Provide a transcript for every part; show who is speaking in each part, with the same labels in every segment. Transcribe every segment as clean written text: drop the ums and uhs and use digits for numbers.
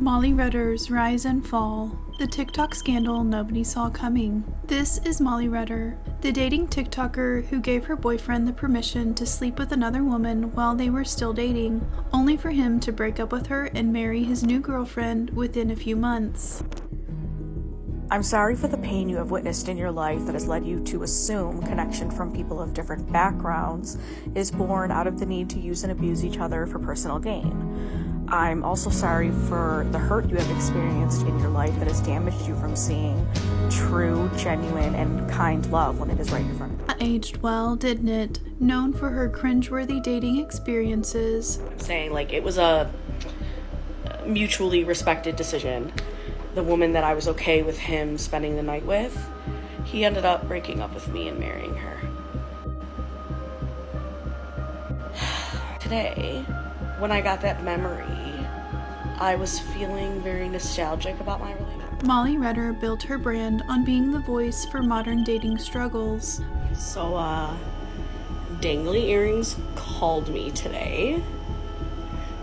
Speaker 1: Molly Rutter's rise and fall. The TikTok scandal nobody saw coming. This is Molly Rutter, the dating TikToker who gave her boyfriend the permission to sleep with another woman while they were still dating, only for him to break up with her and marry his new girlfriend within a few months.
Speaker 2: I'm sorry for the pain you have witnessed in your life that has led you to assume connection from people of different backgrounds is born out of the need to use and abuse each other for personal gain. I'm also sorry for the hurt you have experienced in your life that has damaged you from seeing true, genuine, and kind love when it is right in front of you.
Speaker 1: That aged well, didn't it? Known for her cringeworthy dating experiences.
Speaker 3: Saying, it was a mutually respected decision. The woman that I was okay with him spending the night with, he ended up breaking up with me and marrying her. Today, when I got that memory, I was feeling very nostalgic about my relationship.
Speaker 1: Molly Rutter built her brand on being the voice for modern dating struggles.
Speaker 3: So, Dangly Earrings called me today.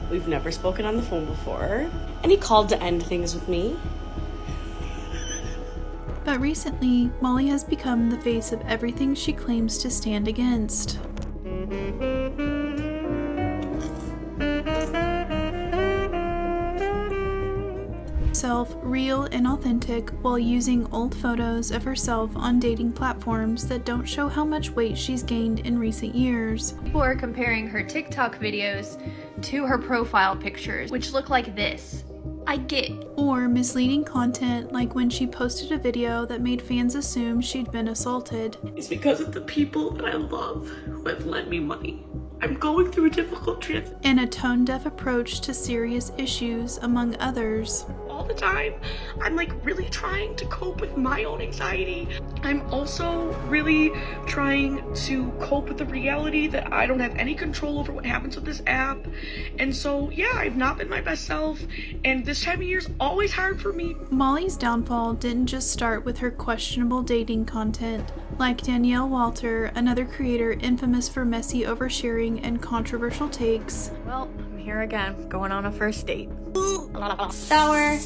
Speaker 3: We've never spoken on the phone before. And he called to end things with me.
Speaker 1: But recently, Molly has become the face of everything she claims to stand against. Self real and authentic while using old photos of herself on dating platforms that don't show how much weight she's gained in recent years.
Speaker 4: People are comparing her TikTok videos to her profile pictures, which look like this. I get.
Speaker 1: Or misleading content like when she posted a video that made fans assume she'd been assaulted.
Speaker 5: It's because of the people that I love who have lent me money. I'm going through a difficult transition.
Speaker 1: And a tone-deaf approach to serious issues, among others.
Speaker 5: All the time, I'm really trying to cope with my own anxiety. I'm also really trying to cope with the reality that I don't have any control over what happens with this app. And so, yeah, I've not been my best self, and this time of year is always hard for me.
Speaker 1: Molly's downfall didn't just start with her questionable dating content. Like Danielle Walter, another creator infamous for messy oversharing and controversial takes.
Speaker 6: Well, I'm here again, going on a first date.
Speaker 4: Sour.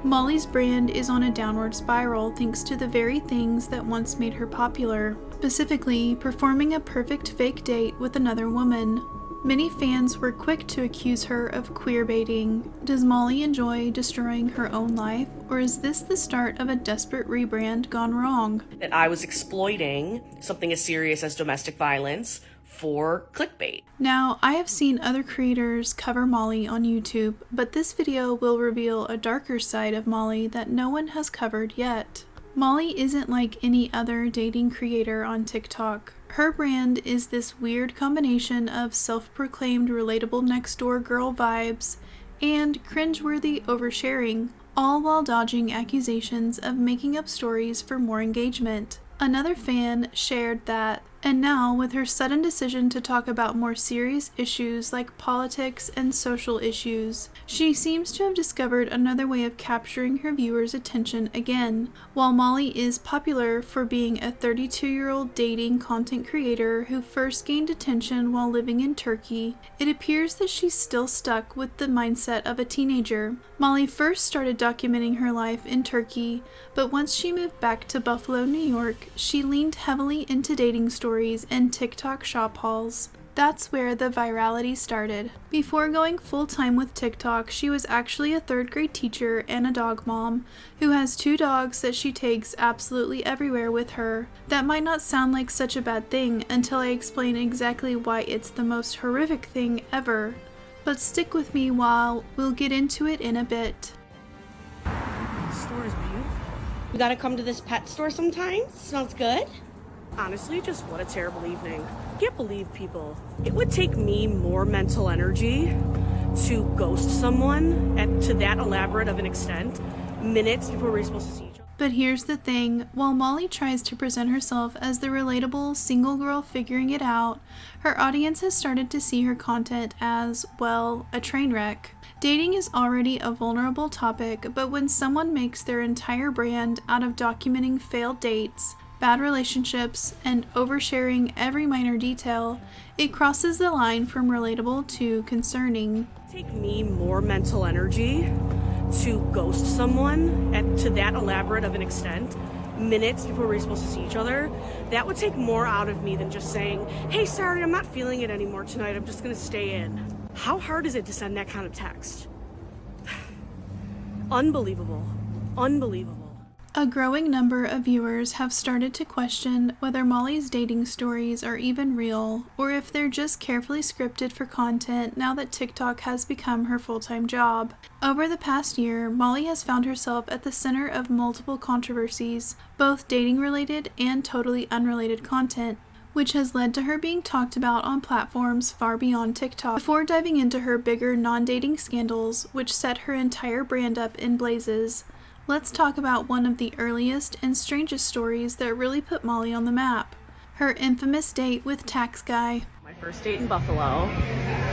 Speaker 1: Molly's brand is on a downward spiral thanks to the very things that once made her popular, specifically performing a perfect fake date with another woman. Many fans were quick to accuse her of queerbaiting. Does Molly enjoy destroying her own life, or is this the start of a desperate rebrand gone wrong?
Speaker 3: That I was exploiting something as serious as domestic violence for clickbait.
Speaker 1: Now, I have seen other creators cover Molly on YouTube, but this video will reveal a darker side of Molly that no one has covered yet. Molly isn't like any other dating creator on TikTok. Her brand is this weird combination of self-proclaimed relatable next-door girl vibes and cringeworthy oversharing, all while dodging accusations of making up stories for more engagement. Another fan shared that, and now with her sudden decision to talk about more serious issues like politics and social issues, she seems to have discovered another way of capturing her viewers' attention again. While Molly is popular for being a 32-year-old dating content creator who first gained attention while living in Turkey, it appears that she's still stuck with the mindset of a teenager. Molly first started documenting her life in Turkey, but once she moved back to Buffalo, New York, she leaned heavily into dating stories and TikTok shop hauls. That's where the virality started. Before going full-time with TikTok, she was actually a third-grade teacher and a dog mom who has 2 dogs that she takes absolutely everywhere with her. That might not sound like such a bad thing until I explain exactly why it's the most horrific thing ever. But stick with me while we'll get into it in a bit.
Speaker 3: This store is beautiful. You gotta come to this pet store sometimes. Smells good. Honestly, just what a terrible evening. I can't believe people. It would take me more mental energy to ghost someone to that elaborate of an extent minutes before we're supposed to see each other.
Speaker 1: But here's the thing, while Molly tries to present herself as the relatable single girl figuring it out, her audience has started to see her content as, well, a train wreck. Dating is already a vulnerable topic, but when someone makes their entire brand out of documenting failed dates, bad relationships, and oversharing every minor detail, it crosses the line from relatable to concerning.
Speaker 3: Take me more mental energy to ghost someone to that elaborate of an extent minutes before we're supposed to see each other. That would take more out of me than just saying, hey, sorry, I'm not feeling it anymore tonight, I'm just gonna stay in. How hard is it to send that kind of text? Unbelievable. Unbelievable.
Speaker 1: A growing number of viewers have started to question whether Molly's dating stories are even real, or if they're just carefully scripted for content now that TikTok has become her full-time job. Over the past year, Molly has found herself at the center of multiple controversies, both dating-related and totally unrelated content, which has led to her being talked about on platforms far beyond TikTok. Before diving into her bigger non-dating scandals, which set her entire brand up in blazes, let's talk about one of the earliest and strangest stories that really put Molly on the map. Her infamous date with tax guy.
Speaker 3: My first date in Buffalo.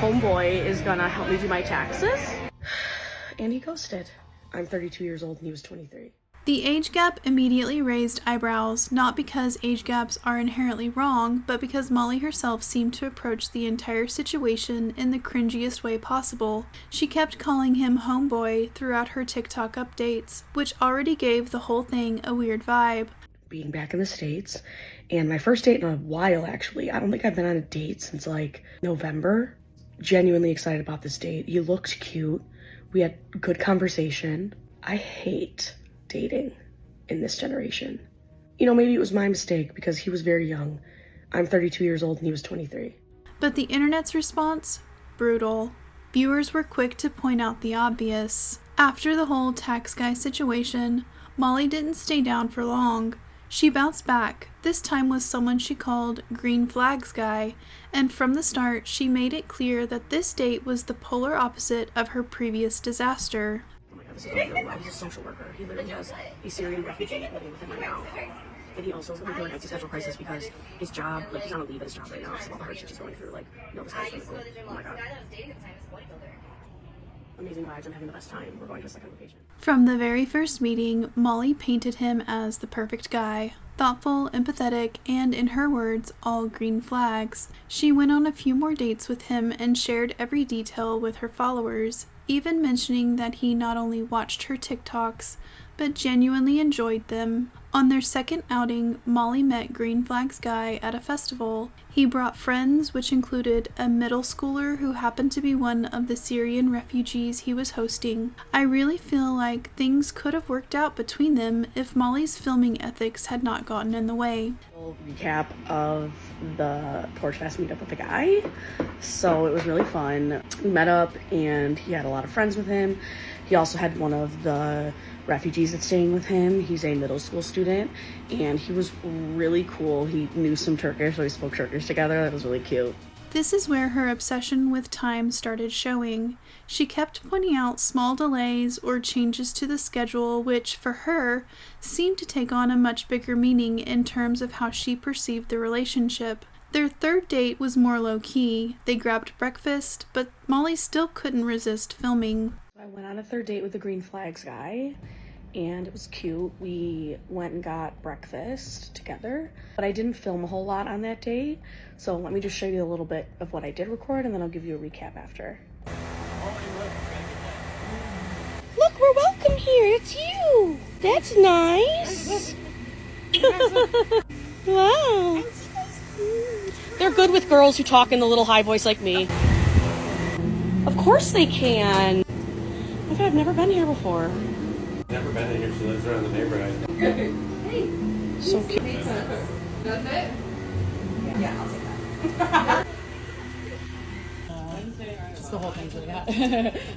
Speaker 3: Homeboy is gonna help me do my taxes. And he ghosted. I'm 32 years old and he was 23.
Speaker 1: The age gap immediately raised eyebrows, not because age gaps are inherently wrong, but because Molly herself seemed to approach the entire situation in the cringiest way possible. She kept calling him homeboy throughout her TikTok updates, which already gave the whole thing a weird vibe.
Speaker 5: Being back in the States, and my first date in a while, actually. I don't think I've been on a date since like November. Genuinely excited about this date. He looked cute. We had good conversation. I hate dating in this generation. You know, maybe it was my mistake because he was very young. I'm 32 years old and he was 23.
Speaker 1: But the internet's response? Brutal. Viewers were quick to point out the obvious. After the whole tax guy situation, Molly didn't stay down for long. She bounced back, this time with someone she called Green Flags Guy, and from the start she made it clear that this date was the polar opposite of her previous disaster.
Speaker 5: This is going really well. He's a social worker. He literally has a Syrian refugee living with him right now. And he also is going through an existential crisis because his job, like he's on a leave at his job right now, so all the hardships he's going through, like, no, this guy's really cool. Oh my god. Amazing vibes, I'm having the best time. We're going to a second location.
Speaker 1: From the very first meeting, Molly painted him as the perfect guy. Thoughtful, empathetic, and in her words, all green flags. She went on a few more dates with him and shared every detail with her followers, even mentioning that he not only watched her TikToks, but genuinely enjoyed them. On their second outing, Molly met Green Flags Guy at a festival. He brought friends, which included a middle schooler who happened to be one of the Syrian refugees he was hosting. I really feel like things could have worked out between them if Molly's filming ethics had not gotten in the way.
Speaker 5: Recap of the Porch Fest meetup with the guy. So it was really fun. We met up and he had a lot of friends with him. He also had one of the refugees that's staying with him. He's a middle school student and he was really cool. He knew some Turkish, so we spoke Turkish together. That was really cute.
Speaker 1: This is where her obsession with time started showing. She kept pointing out small delays or changes to the schedule, which, for her, seemed to take on a much bigger meaning in terms of how she perceived the relationship. Their third date was more low-key. They grabbed breakfast, but Molly still couldn't resist filming.
Speaker 5: I went on a third date with the Green Flags Guy, and it was cute. We went and got breakfast together, but I didn't film a whole lot on that date, so let me just show you a little bit of what I did record, and then I'll give you a recap after.
Speaker 3: Look, we're welcome here. It's you. That's nice. Wow. They're good with girls who talk in the little high voice like me. Of course they can. I've never been here before.
Speaker 7: Never been in here. She lives around the neighborhood.
Speaker 3: Hey. So cute.
Speaker 8: That's it? Yeah, I'll take that.
Speaker 9: Just the whole thing's really hot.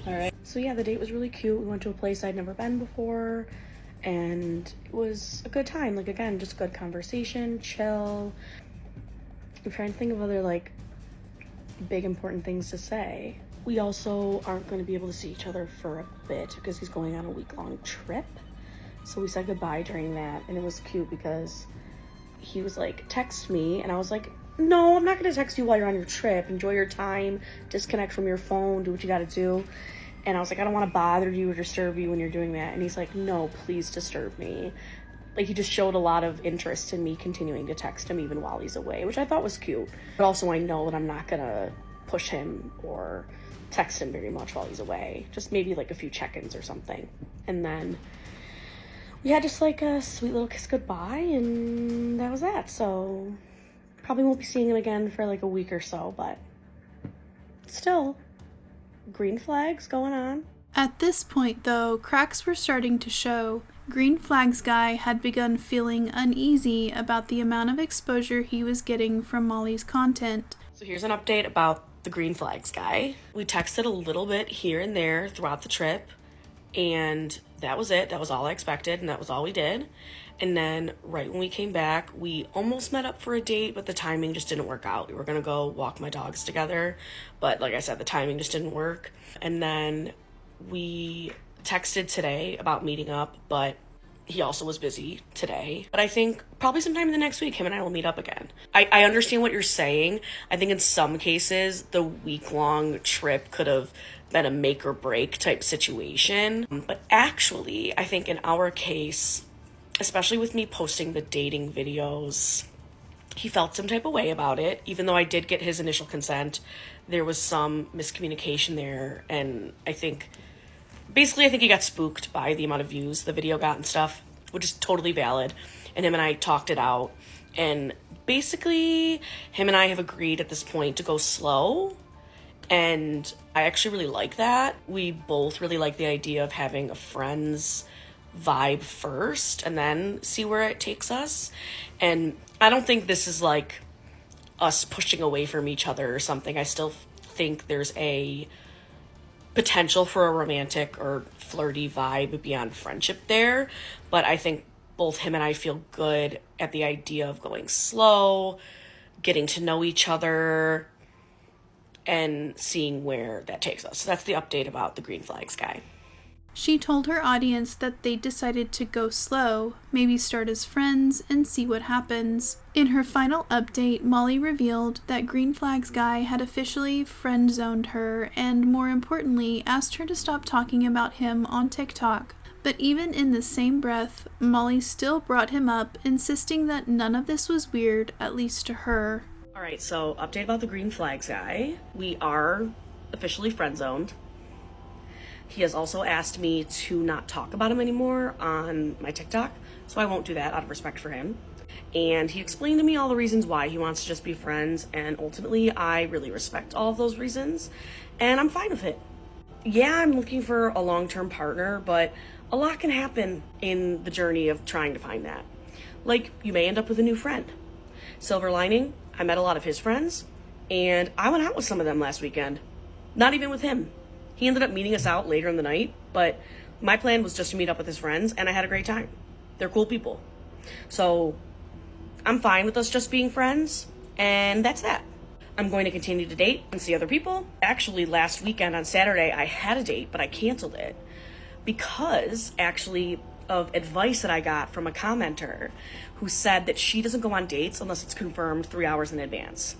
Speaker 9: All right.
Speaker 5: So yeah, the date was really cute. We went to a place I'd never been before, and it was a good time. Like, again, just good conversation, chill. I'm trying to think of other, like, big important things to say. We also aren't going to be able to see each other for a bit because he's going on a week-long trip. So we said goodbye during that, and it was cute because he was like, text me, and I was like, no, I'm not going to text you while you're on your trip. Enjoy your time, disconnect from your phone, do what you got to do. And I was like, I don't want to bother you or disturb you when you're doing that. And he's like, no, please disturb me.
Speaker 3: Like, he just showed a lot of interest in me continuing to text him even while he's away, which I thought was cute. But also I know that I'm not gonna push him or text him very much while he's away. Just maybe like a few check-ins or something. And then we had just like a sweet little kiss goodbye, and that was that. So probably won't be seeing him again for like a week or so, but still, green flags going on.
Speaker 1: At this point, though, cracks were starting to show. Green Flags guy had begun feeling uneasy about the amount of exposure he was getting from Molly's content.
Speaker 3: So here's an update about the Green Flags guy. We texted a little bit here and there throughout the trip, and that was it. That was all I expected, and that was all we did. And then right when we came back, we almost met up for a date, but the timing just didn't work out. We were gonna go walk my dogs together, but like I said, the timing just didn't work. And then we texted today about meeting up, but he also was busy today. But I think probably sometime in the next week, him and I will meet up again. I understand what you're saying. I think in some cases, the week-long trip could have been a make or break type situation. But actually, I think in our case, especially with me posting the dating videos, he felt some type of way about it. Even though I did get his initial consent, there was some miscommunication there. And I think he got spooked by the amount of views the video got and stuff, which is totally valid. And him and I talked it out. And basically, him and I have agreed at this point to go slow. And I actually really like that. We both really like the idea of having a friends vibe first and then see where it takes us. And I don't think this is like us pushing away from each other or something. I still think there's a potential for a romantic or flirty vibe beyond friendship there, but I think both him and I feel good at the idea of going slow, getting to know each other, and seeing where that takes us. So that's the update about the Green Flags guy.
Speaker 1: She told her audience that they decided to go slow, maybe start as friends, and see what happens. In her final update, Molly revealed that Green Flags guy had officially friend-zoned her and, more importantly, asked her to stop talking about him on TikTok. But even in the same breath, Molly still brought him up, insisting that none of this was weird, at least to her.
Speaker 3: All right, so update about the Green Flags guy. We are officially friend-zoned. He has also asked me to not talk about him anymore on my TikTok, so I won't do that out of respect for him. And he explained to me all the reasons why he wants to just be friends, and ultimately I really respect all of those reasons, and I'm fine with it. Yeah, I'm looking for a long-term partner, but a lot can happen in the journey of trying to find that. Like, you may end up with a new friend. Silver lining, I met a lot of his friends, and I went out with some of them last weekend. Not even with him. He ended up meeting us out later in the night, but my plan was just to meet up with his friends, and I had a great time. They're cool people. So I'm fine with us just being friends, and that's that. I'm going to continue to date and see other people. Actually, last weekend on Saturday, I had a date, but I canceled it because, actually, of advice that I got from a commenter who said that she doesn't go on dates unless it's confirmed 3 hours in advance.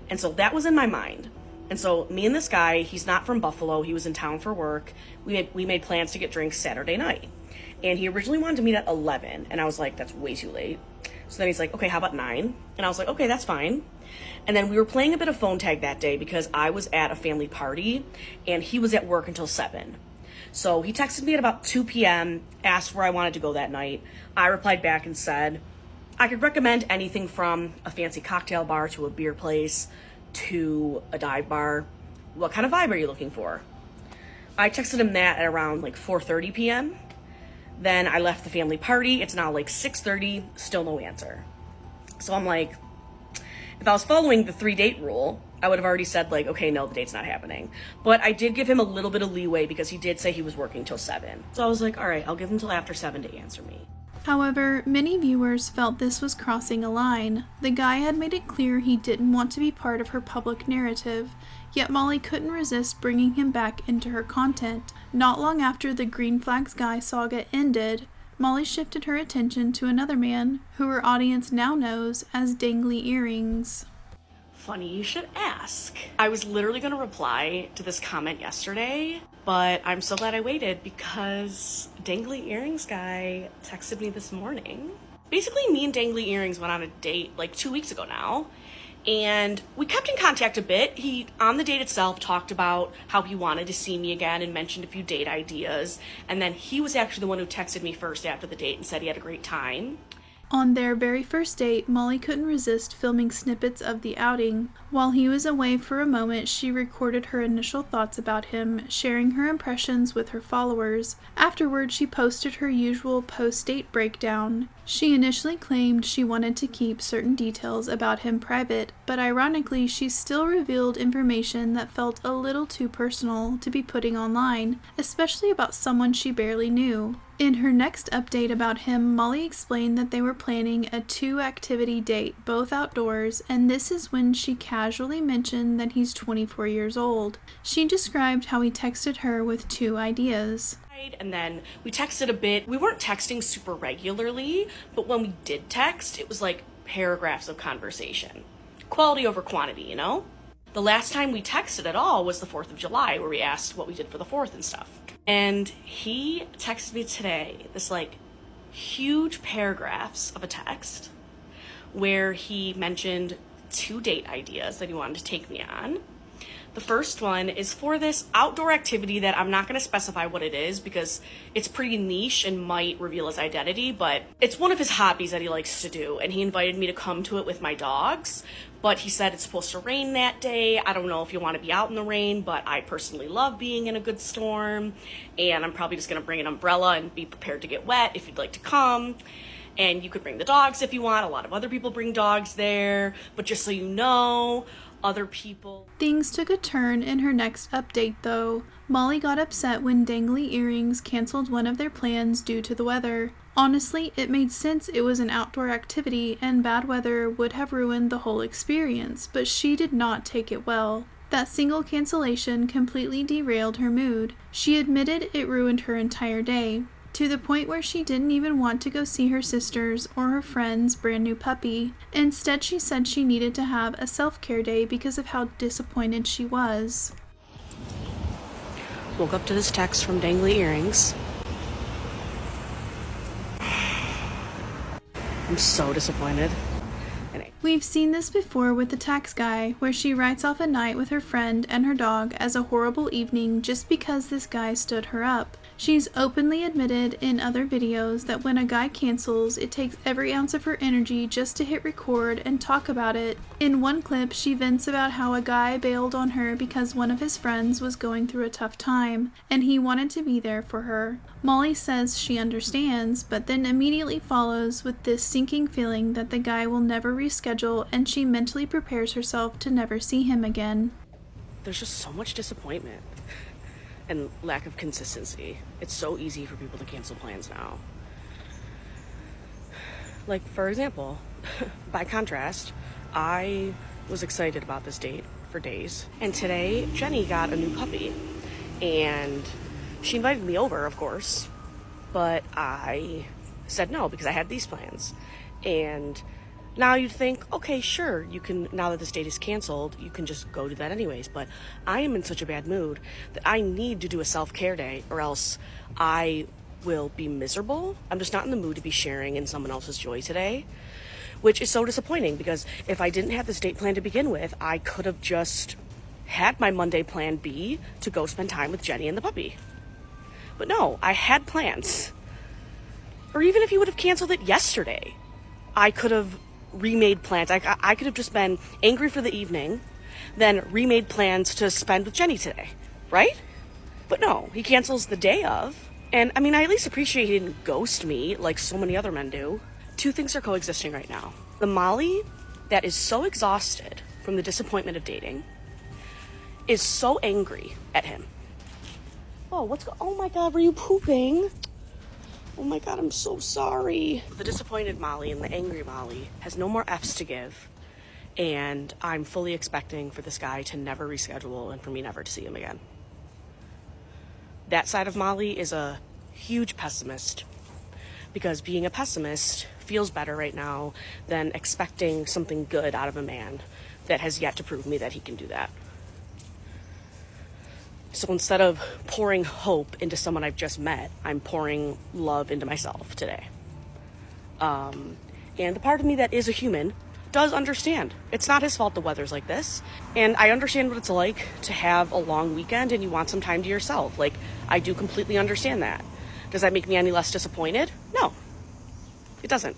Speaker 3: And so that was in my mind. And so me and this guy, he's not from Buffalo. He was in town for work. We made plans to get drinks Saturday night. And he originally wanted to meet at 11. And I was like, that's way too late. So then he's like, okay, how about 9? And I was like, okay, that's fine. And then we were playing a bit of phone tag that day because I was at a family party and he was at work until 7. So he texted me at about 2 p.m., asked where I wanted to go that night. I replied back and said, I could recommend anything from a fancy cocktail bar to a beer place to a dive bar. What kind of vibe are you looking for? I texted him that at around like 4:30 p.m. Then I left the family party. It's now like 6:30, still no answer. So I'm like, if I was following the 3-date rule, I would have already said like, okay, no, the date's not happening. But I did give him a little bit of leeway because he did say he was working till 7. So I was like, all right, I'll give him till after 7 to answer me.
Speaker 1: However, many viewers felt this was crossing a line. The guy had made it clear he didn't want to be part of her public narrative, yet Molly couldn't resist bringing him back into her content. Not long after the Green Flags guy saga ended, Molly shifted her attention to another man, who her audience now knows as Dangly Earrings.
Speaker 3: Funny you should ask. I was literally going to reply to this comment yesterday, but I'm so glad I waited because Dangly Earrings guy texted me this morning Basically, me and Dangly Earrings went on a date like 2 weeks ago now, and we kept in contact a bit. He, on the date itself, talked about how he wanted to see me again and mentioned a few date ideas, and then he was actually the one who texted me first after the date and said he had a great time.
Speaker 1: On their very first date, Molly couldn't resist filming snippets of the outing. While he was away for a moment, she recorded her initial thoughts about him, sharing her impressions with her followers. Afterward, she posted her usual post-date breakdown. She initially claimed she wanted to keep certain details about him private, but ironically, she still revealed information that felt a little too personal to be putting online, especially about someone she barely knew. In her next update about him, Molly explained that they were planning a 2-activity date, both outdoors, and this is when she casually mentioned that he's 24 years old. She described how he texted her with 2 ideas.
Speaker 3: And then we texted a bit. We weren't texting super regularly, but when we did text, it was like paragraphs of conversation. Quality over quantity, you know? The last time we texted at all was the 4th of July, where we asked what we did for the 4th and stuff. And he texted me today this like huge paragraphs of a text where he mentioned 2 date ideas that he wanted to take me on. The first one is for this outdoor activity that I'm not going to specify what it is because it's pretty niche and might reveal his identity, but it's one of his hobbies that he likes to do, and he invited me to come to it with my dogs, but he said it's supposed to rain that day. I don't know if you want to be out in the rain, but I personally love being in a good storm, and I'm probably just going to bring an umbrella and be prepared to get wet if you'd like to come. And you could bring the dogs if you want. A lot of other people bring dogs there, but just so you know, other people.
Speaker 1: Things took a turn in her next update, though. Molly got upset when Dangly Earrings canceled one of their plans due to the weather. Honestly, it made sense it was an outdoor activity and bad weather would have ruined the whole experience, but she did not take it well. That single cancellation completely derailed her mood. She admitted it ruined her entire day, to the point where she didn't even want to go see her sisters or her friend's brand new puppy. Instead, she said she needed to have a self-care day because of how disappointed she was.
Speaker 3: Woke up to this text from Dangly Earrings. I'm so disappointed.
Speaker 1: We've seen this before with the tax guy, where she writes off a night with her friend and her dog as a horrible evening just because this guy stood her up. She's openly admitted in other videos that when a guy cancels, it takes every ounce of her energy just to hit record and talk about it. In one clip, she vents about how a guy bailed on her because one of his friends was going through a tough time, and he wanted to be there for her. Molly says she understands, but then immediately follows with this sinking feeling that the guy will never reschedule, and she mentally prepares herself to never see him again.
Speaker 3: There's just so much disappointment and lack of consistency. It's so easy for people to cancel plans now. Like, for example, by contrast, I was excited about this date for days, and today Jenny got a new puppy, and she invited me over, of course, but I said no because I had these plans. And now you'd think, okay, sure, you can, now that this date is canceled, you can just go do that anyways. But I am in such a bad mood that I need to do a self-care day or else I will be miserable. I'm just not in the mood to be sharing in someone else's joy today, which is so disappointing because if I didn't have this date plan to begin with, I could have just had my Monday plan B to go spend time with Jenny and the puppy. But no, I had plans. Or even if you would have canceled it yesterday, I could have remade plans. I could have just been angry for the evening, then remade plans to spend with Jenny today, right? But no, he cancels the day of. And I mean, I at least appreciate he didn't ghost me like so many other men do. 2 things are coexisting right now. The Molly that is so exhausted from the disappointment of dating is so angry at him. Oh my God, were you pooping? Oh my God, I'm so sorry. The disappointed Molly and the angry Molly has no more F's to give, and I'm fully expecting for this guy to never reschedule and for me never to see him again. That side of Molly is a huge pessimist, because being a pessimist feels better right now than expecting something good out of a man that has yet to prove me that he can do that. So instead of pouring hope into someone I've just met, I'm pouring love into myself today. And the part of me that is a human does understand. It's not his fault the weather's like this. And I understand what it's like to have a long weekend and you want some time to yourself. Like, I do completely understand that. Does that make me any less disappointed? No, it doesn't.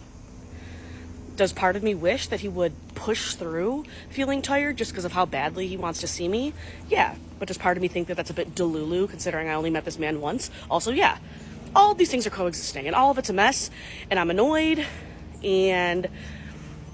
Speaker 3: Does part of me wish that he would push through feeling tired just because of how badly he wants to see me? Yeah. But does part of me think that that's a bit delulu considering I only met this man once? Also, yeah. All of these things are coexisting and all of it's a mess and I'm annoyed, and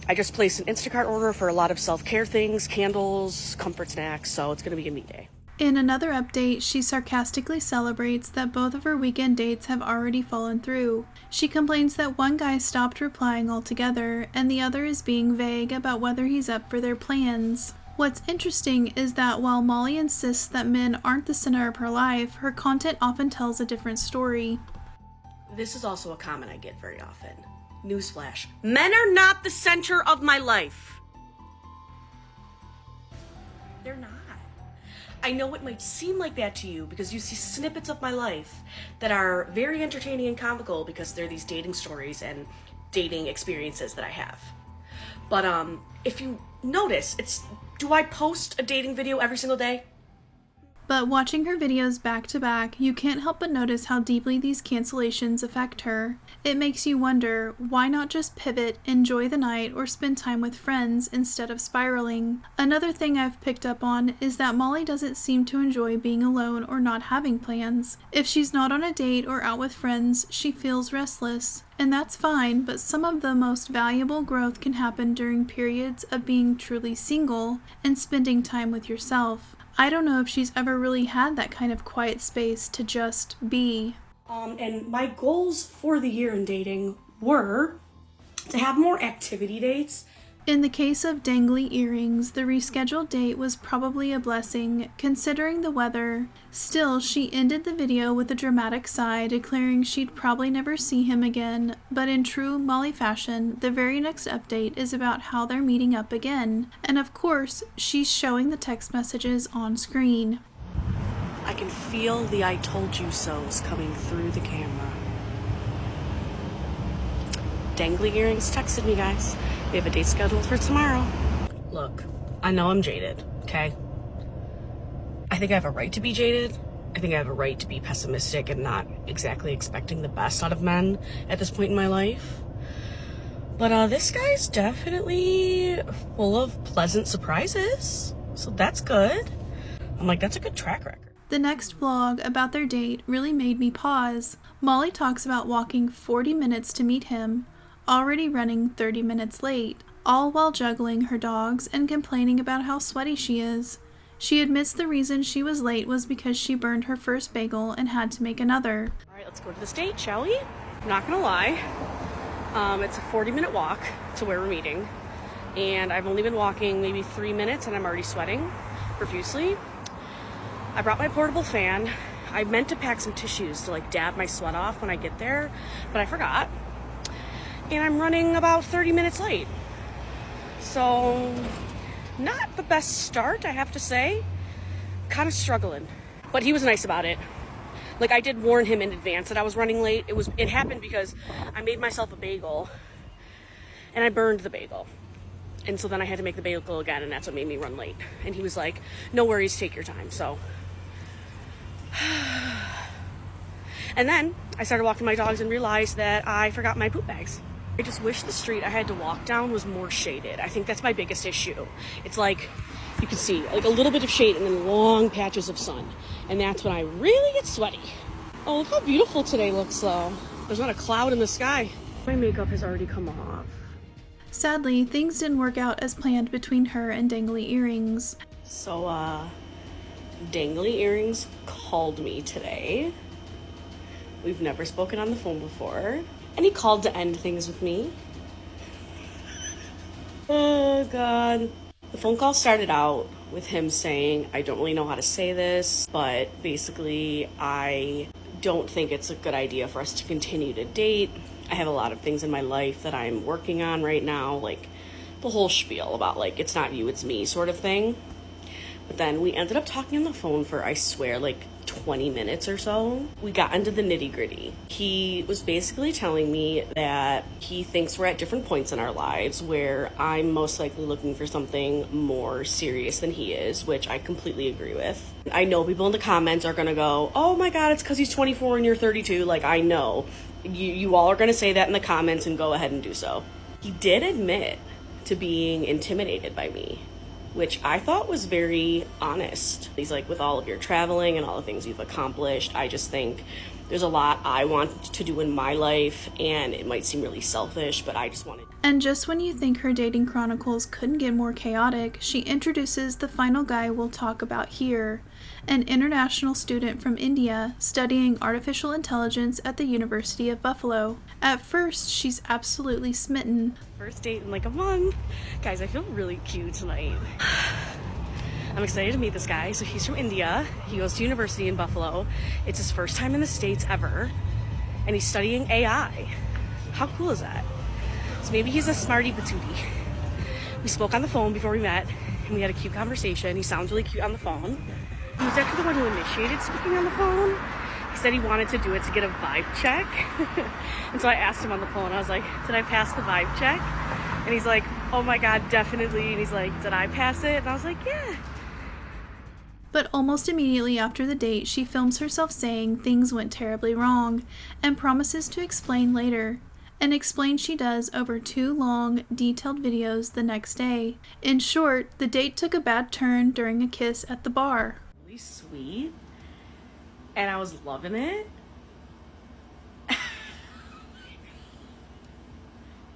Speaker 3: I just placed an Instacart order for a lot of self-care things, candles, comfort snacks, so it's going to be a me day.
Speaker 1: In another update, she sarcastically celebrates that both of her weekend dates have already fallen through. She complains that one guy stopped replying altogether, and the other is being vague about whether he's up for their plans. What's interesting is that while Molly insists that men aren't the center of her life, her content often tells a different story.
Speaker 3: This is also a comment I get very often. Newsflash. Men are not the center of my life. They're not. I know it might seem like that to you because you see snippets of my life that are very entertaining and comical because they're these dating stories and dating experiences that I have. But if you notice, do I post a dating video every single day?
Speaker 1: But watching her videos back to back, you can't help but notice how deeply these cancellations affect her. It makes you wonder, why not just pivot, enjoy the night, or spend time with friends instead of spiraling? Another thing I've picked up on is that Molly doesn't seem to enjoy being alone or not having plans. If she's not on a date or out with friends, she feels restless. And that's fine, but some of the most valuable growth can happen during periods of being truly single and spending time with yourself. I don't know if she's ever really had that kind of quiet space to just be.
Speaker 3: And my goals for the year in dating were to have more activity dates.
Speaker 1: In the case of dangly earrings, the rescheduled date was probably a blessing, considering the weather. Still, she ended the video with a dramatic sigh, declaring she'd probably never see him again. But in true Molly fashion, the very next update is about how they're meeting up again. And of course, she's showing the text messages on screen.
Speaker 3: I can feel the I told you so's coming through the camera. Dangly earrings texted me, guys. We have a date scheduled for tomorrow. Look, I know I'm jaded, okay? I think I have a right to be jaded. I think I have a right to be pessimistic and not exactly expecting the best out of men at this point in my life. But this guy's definitely full of pleasant surprises. So that's good. I'm like, that's a good track record.
Speaker 1: The next vlog about their date really made me pause. Molly talks about walking 40 minutes to meet him, already running 30 minutes late, all while juggling her dogs and complaining about how sweaty she is. She admits the reason she was late was because she burned her first bagel and had to make another.
Speaker 3: All right, let's go to this date, shall we? I'm not gonna lie. It's a 40-minute walk to where we're meeting, and I've only been walking maybe 3 minutes and I'm already sweating profusely. I brought my portable fan. I meant to pack some tissues to like dab my sweat off when I get there, but I forgot. And I'm running about 30 minutes late. So, not the best start, I have to say. Kind of struggling. But he was nice about it. Like, I did warn him in advance that I was running late. It happened because I made myself a bagel and I burned the bagel. And so then I had to make the bagel again, and that's what made me run late. And he was like, no worries, take your time. So, and then I started walking my dogs and realized that I forgot my poop bags. I just wish the street I had to walk down was more shaded. I think that's my biggest issue. It's like, you can see like a little bit of shade and then long patches of sun. And that's when I really get sweaty. Oh, look how beautiful today looks though. There's not a cloud in the sky. My makeup has already come off.
Speaker 1: Sadly, things didn't work out as planned between her and Dangly Earrings.
Speaker 3: So, Dangly Earrings called me today. We've never spoken on the phone before. And he called to end things with me. Oh, God. The phone call started out with him saying, I don't really know how to say this, but basically, I don't think it's a good idea for us to continue to date. I have a lot of things in my life that I'm working on right now, like the whole spiel about like, it's not you, it's me sort of thing. But then we ended up talking on the phone for, I swear, like 20 minutes or so, we got into the nitty-gritty. He was basically telling me that he thinks we're at different points in our lives where I'm most likely looking for something more serious than he is, which I completely agree with. I know people in the comments are gonna go, oh my god, it's because he's 24 and you're 32. Like, I know. You all are gonna say that in the comments, and go ahead and do so. He did admit to being intimidated by me, which I thought was very honest. He's like, with all of your traveling and all the things you've accomplished, I just think there's a lot I want to do in my life, and it might seem really selfish, but I just wanted.
Speaker 1: And just when you think her dating chronicles couldn't get more chaotic, she introduces the final guy we'll talk about here, an international student from India studying artificial intelligence at the University of Buffalo. At first, she's absolutely smitten.
Speaker 3: First date in like a month. Guys, I feel really cute tonight. I'm excited to meet this guy. So he's from India. He goes to university in Buffalo. It's his first time in the States ever. And he's studying AI. How cool is that? So maybe he's a smarty patootie. We spoke on the phone before we met, and we had a cute conversation. He sounds really cute on the phone. He was actually the one who initiated speaking on the phone. He said he wanted to do it to get a vibe check. And so I asked him on the phone, I was like, did I pass the vibe check? And he's like, oh my god, definitely. And he's like, did I pass it? And I was like, yeah.
Speaker 1: But almost immediately after the date, she films herself saying things went terribly wrong and promises to explain later, and explains she does over 2 long, detailed videos the next day. In short, the date took a bad turn during a kiss at the bar.
Speaker 3: Really sweet, and I was loving it.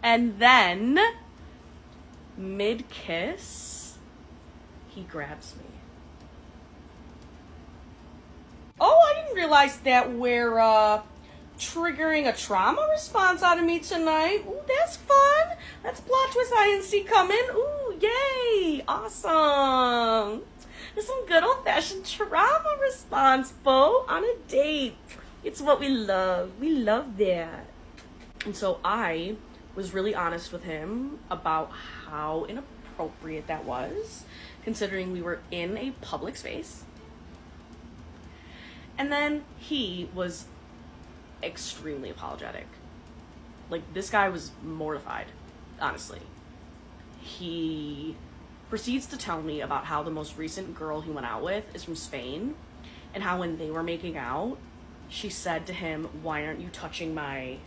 Speaker 3: And then, mid-kiss, he grabs me. Oh, I didn't realize that we're triggering a trauma response out of me tonight. Ooh, that's fun. That's plot twist I didn't see coming. Ooh, yay. Awesome. There's some good old-fashioned trauma response, Bo, on a date. It's what we love. We love that. And so I was really honest with him about how inappropriate that was, considering we were in a public space. And then he was extremely apologetic. Like, this guy was mortified, honestly. He proceeds to tell me about how the most recent girl he went out with is from Spain, and how when they were making out, she said to him, why aren't you touching my...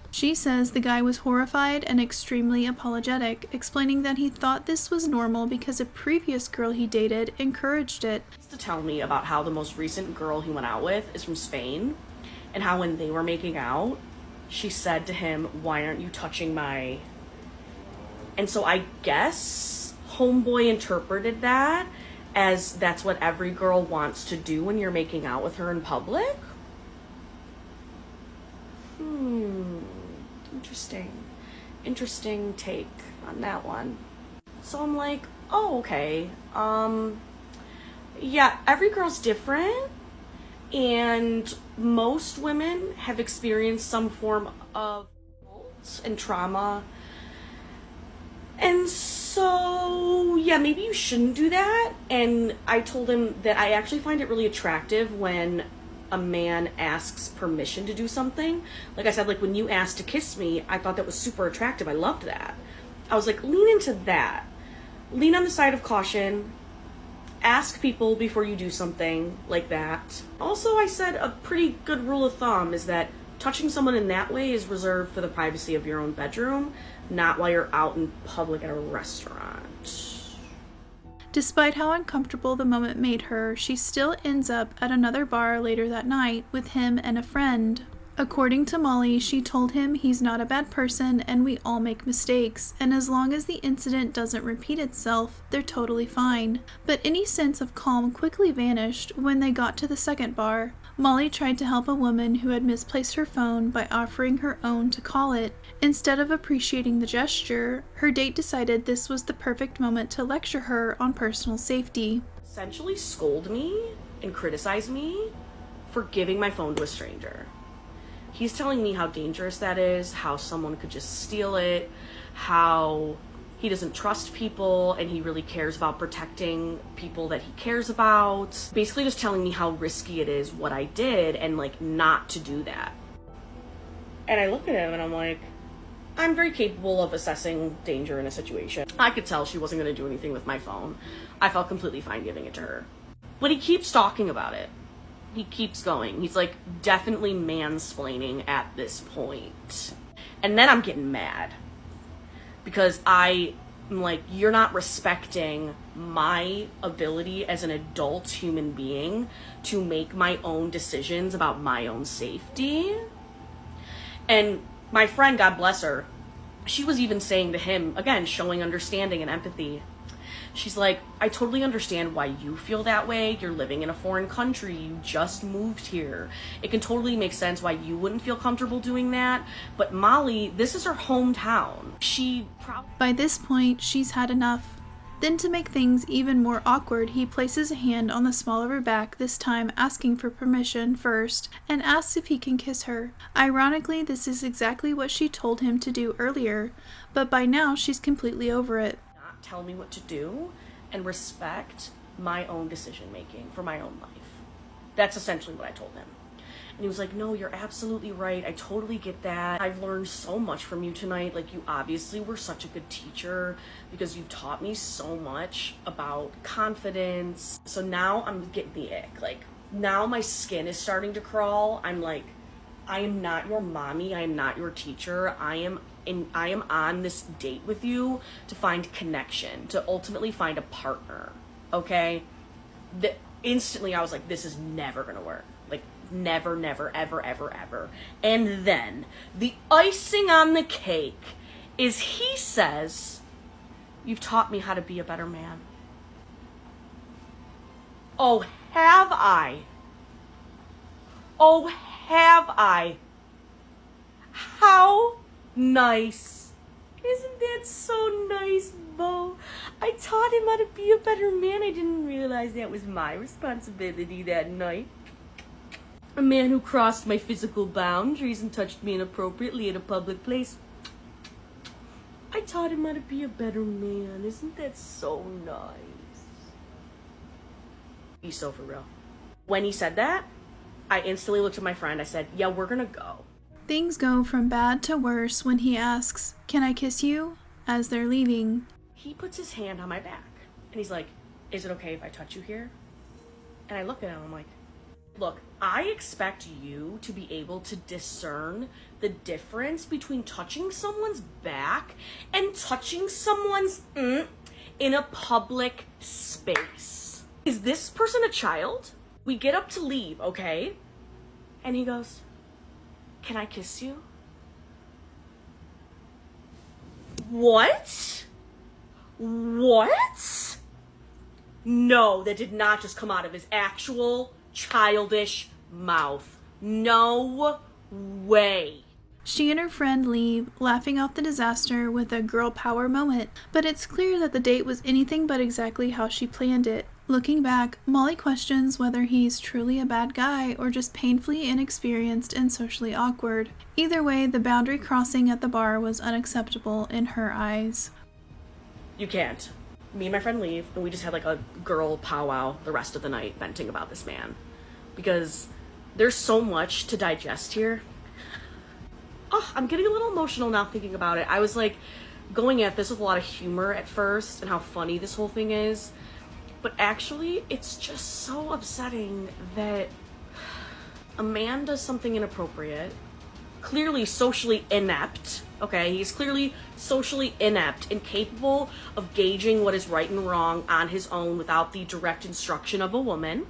Speaker 1: She says the guy was horrified and extremely apologetic, explaining that he thought this was normal because a previous girl he dated encouraged it.
Speaker 3: To tell me about how the most recent girl he went out with is from Spain, and how when they were making out, she said to him, why aren't you touching my... And so I guess homeboy interpreted that as that's what every girl wants to do when you're making out with her in public. Interesting take on that one. So I'm like, oh, okay. Yeah, every girl's different, and most women have experienced some form of assault and trauma. And so, yeah, maybe you shouldn't do that. And I told him that I actually find it really attractive when a man asks permission to do something. Like I said, like when you asked to kiss me, I thought that was super attractive. I loved that. I was like, lean into that. Lean on the side of caution. Ask people before you do something like that. Also, I said a pretty good rule of thumb is that touching someone in that way is reserved for the privacy of your own bedroom, not while you're out in public at a restaurant.
Speaker 1: Despite how uncomfortable the moment made her, she still ends up at another bar later that night with him and a friend. According to Molly, she told him he's not a bad person and we all make mistakes, and as long as the incident doesn't repeat itself, they're totally fine. But any sense of calm quickly vanished when they got to the second bar. Molly tried to help a woman who had misplaced her phone by offering her own to call it. Instead of appreciating the gesture, her date decided this was the perfect moment to lecture her on personal safety.
Speaker 3: Essentially scold me and criticize me for giving my phone to a stranger. He's telling me how dangerous that is, how someone could just steal it, how he doesn't trust people and he really cares about protecting people that he cares about. Basically just telling me how risky it is what I did and like not to do that. And I look at him and I'm like, I'm very capable of assessing danger in a situation. I could tell she wasn't going to do anything with my phone. I felt completely fine giving it to her. But he keeps talking about it. He keeps going. He's like definitely mansplaining at this point. And then I'm getting mad. Because I'm like, you're not respecting my ability as an adult human being to make my own decisions about my own safety. And my friend, God bless her, she was even saying to him, again, showing understanding and empathy. She's like, I totally understand why you feel that way. You're living in a foreign country. You just moved here. It can totally make sense why you wouldn't feel comfortable doing that. But Molly, this is her hometown.
Speaker 1: By this point, she's had enough. Then to make things even more awkward, he places a hand on the small of her back, this time asking for permission first, and asks if he can kiss her. Ironically, this is exactly what she told him to do earlier, but by now she's completely over it.
Speaker 3: Not tell me what to do and respect my own decision making for my own life. That's essentially what I told him. And he was like, no, you're absolutely right. I totally get that. I've learned so much from you tonight. Like, you obviously were such a good teacher because you've taught me so much about confidence. So now I'm getting the ick. Like, now my skin is starting to crawl. I'm like, I am not your mommy. I am not your teacher. I am on this date with you to find connection, to ultimately find a partner. Okay? Instantly, I was like, this is never going to work. Like, never, never, ever, ever, ever. And then the icing on the cake is he says, you've taught me how to be a better man. Oh, have I? Oh, have I? How nice. Isn't that so nice, Bo? I taught him how to be a better man. I didn't realize that was my responsibility that night. A man who crossed my physical boundaries and touched me inappropriately at a public place. I taught him how to be a better man. Isn't that so nice? He's so for real. When he said that, I instantly looked at my friend. I said, yeah, we're gonna go.
Speaker 1: Things go from bad to worse when he asks, "Can I kiss you?" as they're leaving.
Speaker 3: He puts his hand on my back and he's like, is it okay if I touch you here? And I look at him, I'm like, look, I expect you to be able to discern the difference between touching someone's back and touching someone's in a public space. Is this person a child? We get up to leave, okay? And he goes, can I kiss you? What? What? No, that did not just come out of his actual childish mouth. No way.
Speaker 1: She and her friend leave, laughing off the disaster with a girl power moment, but it's clear that the date was anything but exactly how she planned it. Looking back, Molly questions whether he's truly a bad guy or just painfully inexperienced and socially awkward. Either way, the boundary crossing at the bar was unacceptable in her eyes.
Speaker 3: You can't. Me and my friend leave, and we just had like a girl powwow the rest of the night venting about this man. Because there's so much to digest here. Oh, I'm getting a little emotional now thinking about it. I was like going at this with a lot of humor at first and how funny this whole thing is. But actually, it's just so upsetting that a man does something inappropriate, clearly socially inept, okay? He's clearly socially inept, incapable of gauging what is right and wrong on his own without the direct instruction of a woman.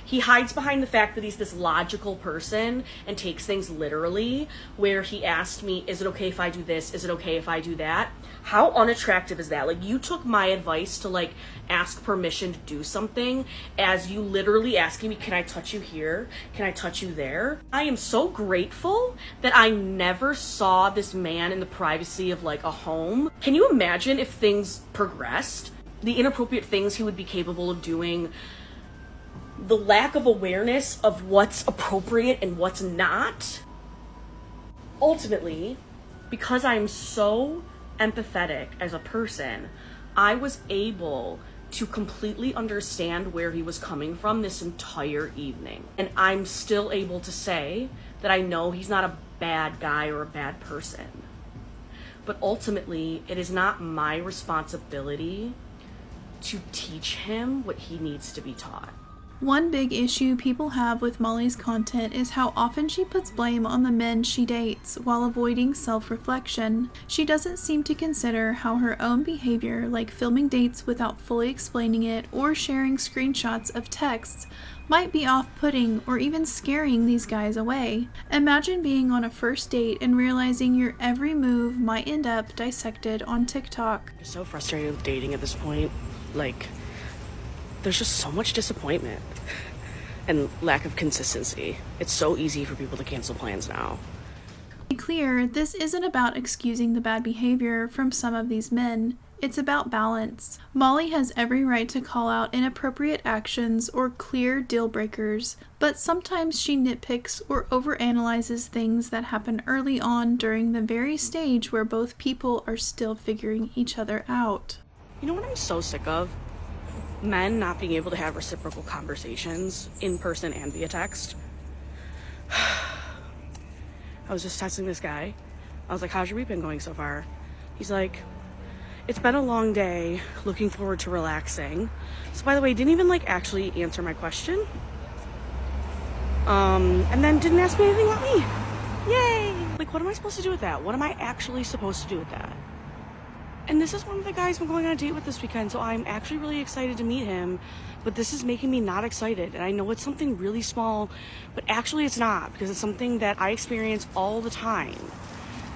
Speaker 3: He hides behind the fact that he's this logical person and takes things literally, where he asked me, is it okay if I do this? Is it okay if I do that? How unattractive is that? Like, you took my advice to, like, ask permission to do something as you literally asking me, can I touch you here? Can I touch you there? I am so grateful that I never saw this man in the privacy of, like, a home. Can you imagine if things progressed? The inappropriate things he would be capable of doing, the lack of awareness of what's appropriate and what's not. Ultimately, because I'm so empathetic as a person, I was able to completely understand where he was coming from this entire evening. And I'm still able to say that I know he's not a bad guy or a bad person. But ultimately, it is not my responsibility to teach him what he needs to be taught.
Speaker 1: One big issue people have with Molly's content is how often she puts blame on the men she dates while avoiding self-reflection. She doesn't seem to consider how her own behavior, like filming dates without fully explaining it or sharing screenshots of texts, might be off-putting or even scaring these guys away. Imagine being on a first date and realizing your every move might end up dissected on TikTok.
Speaker 3: I'm so frustrated with dating at this point. Like, there's just so much disappointment and lack of consistency. It's so easy for people to cancel plans now.
Speaker 1: To be clear, this isn't about excusing the bad behavior from some of these men. It's about balance. Molly has every right to call out inappropriate actions or clear deal breakers, but sometimes she nitpicks or overanalyzes things that happen early on during the very stage where both people are still figuring each other out.
Speaker 3: You know what I'm so sick of? Men not being able to have reciprocal conversations in person and via text. I was just texting this guy. I was like, how's your week been going so far? He's like, it's been a long day, looking forward to relaxing. So by the way, didn't even actually answer my question. And then didn't ask me anything about me. Yay! What am I supposed to do with that? What am I actually supposed to do with that? And this is one of the guys I'm going on a date with this weekend, so I'm actually really excited to meet him, but this is making me not excited. And I know it's something really small, but actually it's not, because it's something that I experience all the time.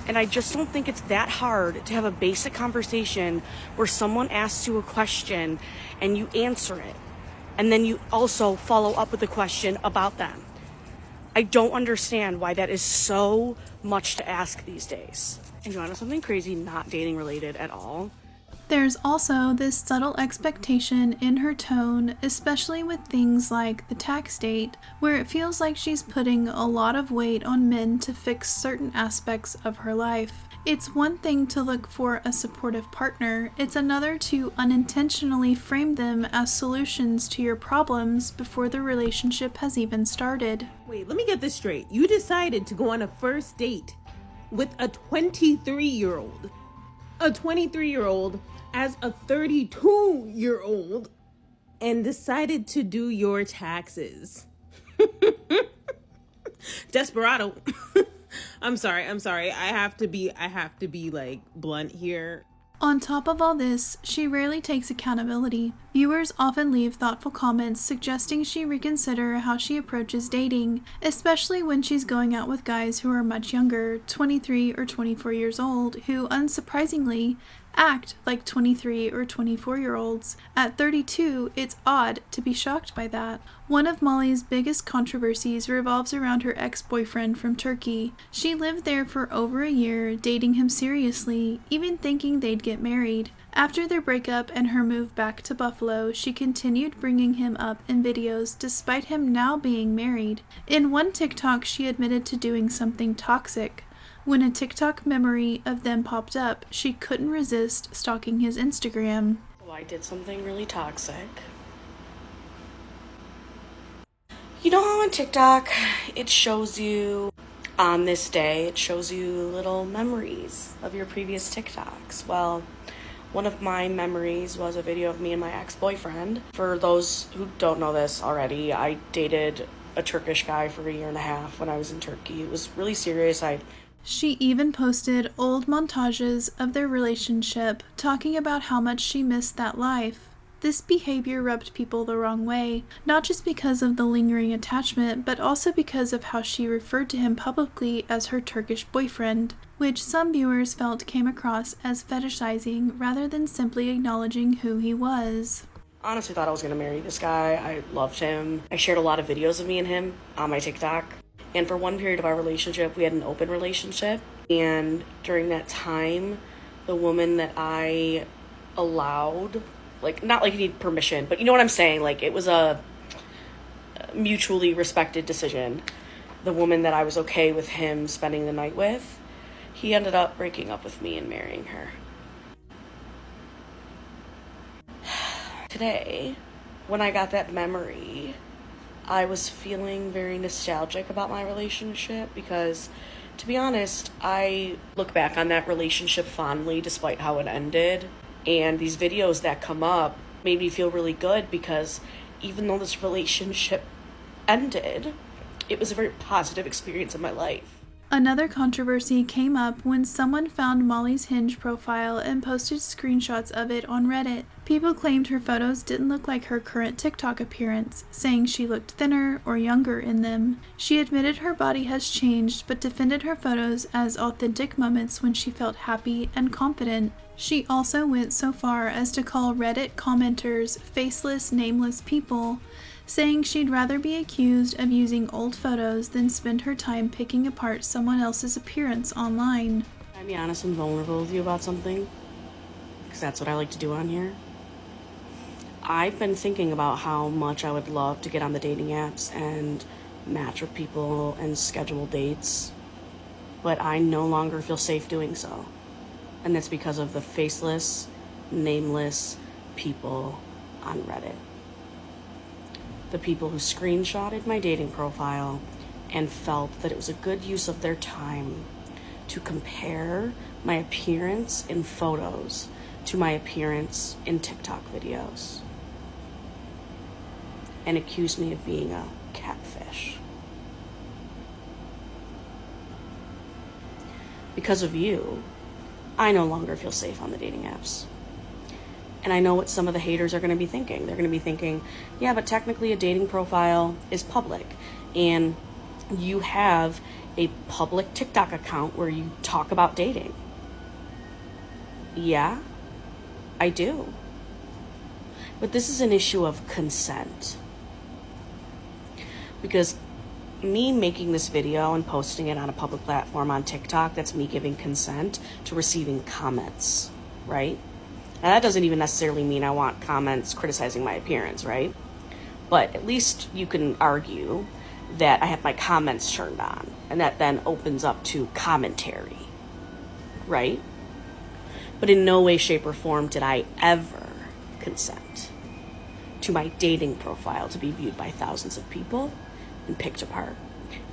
Speaker 3: And I just don't think it's that hard to have a basic conversation where someone asks you a question and you answer it. And then you also follow up with a question about them. I don't understand why that is so much to ask these days. And you want to know something crazy, not dating related at all?
Speaker 1: There's also this subtle expectation in her tone, especially with things like the tax date, where it feels like she's putting a lot of weight on men to fix certain aspects of her life. It's one thing to look for a supportive partner, it's another to unintentionally frame them as solutions to your problems before the relationship has even started.
Speaker 10: Wait, let me get this straight. You decided to go on a first date with a 23-year-old. A 23-year-old as a 32-year-old and decided to do your taxes. Desperado. I'm sorry. I have to be blunt here.
Speaker 1: On top of all this, she rarely takes accountability. Viewers often leave thoughtful comments suggesting she reconsider how she approaches dating, especially when she's going out with guys who are much younger, 23 or 24 years old, who, unsurprisingly, act like 23 or 24-year-olds. At 32, it's odd to be shocked by that. One of Molly's biggest controversies revolves around her ex-boyfriend from Turkey. She lived there for over a year, dating him seriously, even thinking they'd get married. After their breakup and her move back to Buffalo, she continued bringing him up in videos despite him now being married. In one TikTok, she admitted to doing something toxic. When a TikTok memory of them popped up, she couldn't resist stalking his Instagram.
Speaker 3: Oh, I did something really toxic. You know how on TikTok, it shows you, on this day, it shows you little memories of your previous TikToks. Well, one of my memories was a video of me and my ex-boyfriend. For those who don't know this already, I dated a Turkish guy for a year and a half when I was in Turkey. It was really serious.
Speaker 1: She even posted old montages of their relationship, talking about how much she missed that life. This behavior rubbed people the wrong way, not just because of the lingering attachment, but also because of how she referred to him publicly as her Turkish boyfriend, which some viewers felt came across as fetishizing rather than simply acknowledging who he was.
Speaker 3: Honestly thought I was going to marry this guy. I loved him. I shared a lot of videos of me and him on my TikTok. And for one period of our relationship, we had an open relationship. And during that time, the woman that I allowed, not like you need permission, but you know what I'm saying? It was a mutually respected decision. The woman that I was okay with him spending the night with, he ended up breaking up with me and marrying her. Today, when I got that memory, I was feeling very nostalgic about my relationship because, to be honest, I look back on that relationship fondly despite how it ended. And these videos that come up made me feel really good because even though this relationship ended, it was a very positive experience in my life.
Speaker 1: Another controversy came up when someone found Molly's Hinge profile and posted screenshots of it on Reddit. People claimed her photos didn't look like her current TikTok appearance, saying she looked thinner or younger in them. She admitted her body has changed, but defended her photos as authentic moments when she felt happy and confident. She also went so far as to call Reddit commenters faceless, nameless people, saying she'd rather be accused of using old photos than spend her time picking apart someone else's appearance online.
Speaker 3: Can I be honest and vulnerable with you about something? Because that's what I like to do on here. I've been thinking about how much I would love to get on the dating apps and match with people and schedule dates, but I no longer feel safe doing so. And that's because of the faceless, nameless people on Reddit. The people who screenshotted my dating profile and felt that it was a good use of their time to compare my appearance in photos to my appearance in TikTok videos and accused me of being a catfish. Because of you, I no longer feel safe on the dating apps. And I know what some of the haters are going to be thinking. They're going to be thinking, yeah, but technically a dating profile is public. And you have a public TikTok account where you talk about dating. Yeah, I do. But this is an issue of consent. Because me making this video and posting it on a public platform on TikTok, that's me giving consent to receiving comments, right? Now, that doesn't even necessarily mean I want comments criticizing my appearance, right? But at least you can argue that I have my comments turned on, and that then opens up to commentary, right? But in no way, shape, or form did I ever consent to my dating profile to be viewed by thousands of people and picked apart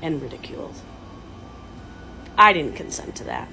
Speaker 3: and ridiculed. I didn't consent to that.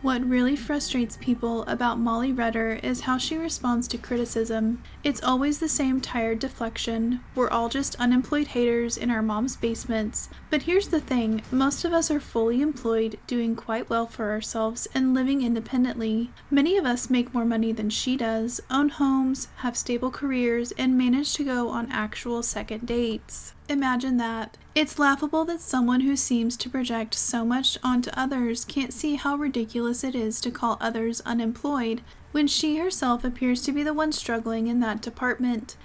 Speaker 1: What really frustrates people about Molly Rutter is how she responds to criticism. It's always the same tired deflection. We're all just unemployed haters in our mom's basements. But here's the thing, most of us are fully employed, doing quite well for ourselves, and living independently. Many of us make more money than she does, own homes, have stable careers, and manage to go on actual second dates. Imagine that. It's laughable that someone who seems to project so much onto others can't see how ridiculous it is to call others unemployed when she herself appears to be the one struggling in that department.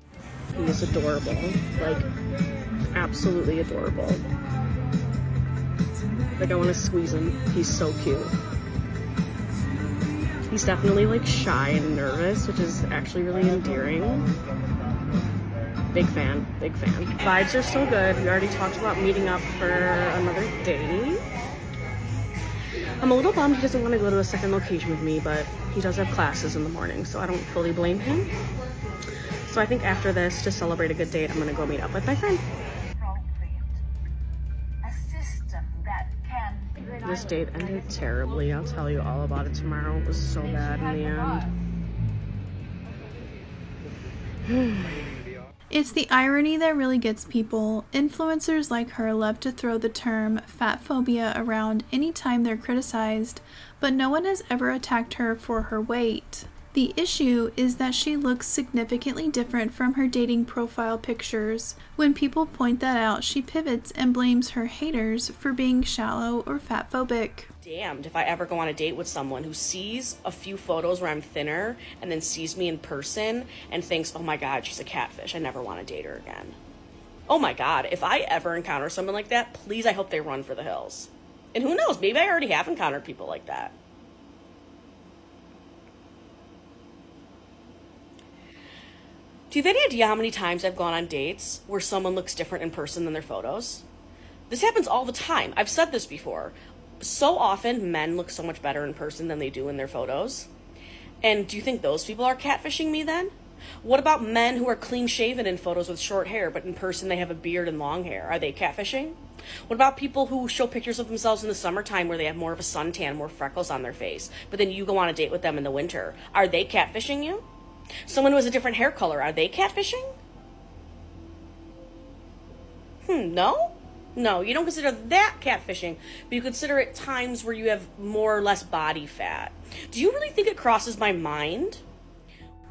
Speaker 3: He is adorable. Like, absolutely adorable. Like, I want to squeeze him. He's so cute. He's definitely, like, shy and nervous, which is actually really endearing. Big fan, big fan. Vibes are so good. We already talked about meeting up for another date. I'm a little bummed he doesn't want to go to a second location with me, but he does have classes in the morning, so I don't fully blame him. So I think after this, to celebrate a good date, I'm going to go meet up with my friend. This date ended terribly. I'll tell you all about it tomorrow. It was so bad in the end.
Speaker 1: It's the irony that really gets people. Influencers like her love to throw the term fat phobia around anytime they're criticized, but no one has ever attacked her for her weight. The issue is that she looks significantly different from her dating profile pictures. When people point that out, she pivots and blames her haters for being shallow or fat phobic.
Speaker 3: Damned if I ever go on a date with someone who sees a few photos where I'm thinner and then sees me in person and thinks, oh my God, she's a catfish. I never want to date her again. Oh my God, if I ever encounter someone like that, please, I hope they run for the hills. And who knows, maybe I already have encountered people like that. Do you have any idea how many times I've gone on dates where someone looks different in person than their photos? This happens all the time. I've said this before. So often, men look so much better in person than they do in their photos. And do you think those people are catfishing me then? What about men who are clean shaven in photos with short hair, but in person they have a beard and long hair? Are they catfishing? What about people who show pictures of themselves in the summertime where they have more of a suntan, more freckles on their face, but then you go on a date with them in the winter? Are they catfishing you? Someone who has a different hair color, are they catfishing? No? No, you don't consider that catfishing, but you consider it times where you have more or less body fat. Do you really think it crosses my mind?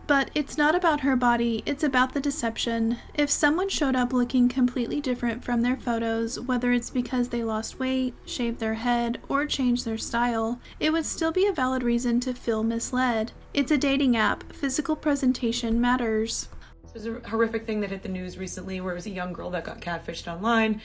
Speaker 1: But it's not about her body, it's about the deception. If someone showed up looking completely different from their photos, whether it's because they lost weight, shaved their head, or changed their style, it would still be a valid reason to feel misled. It's a dating app. Physical presentation matters.
Speaker 11: There's a horrific thing that hit the news recently where it was a young girl that got catfished online.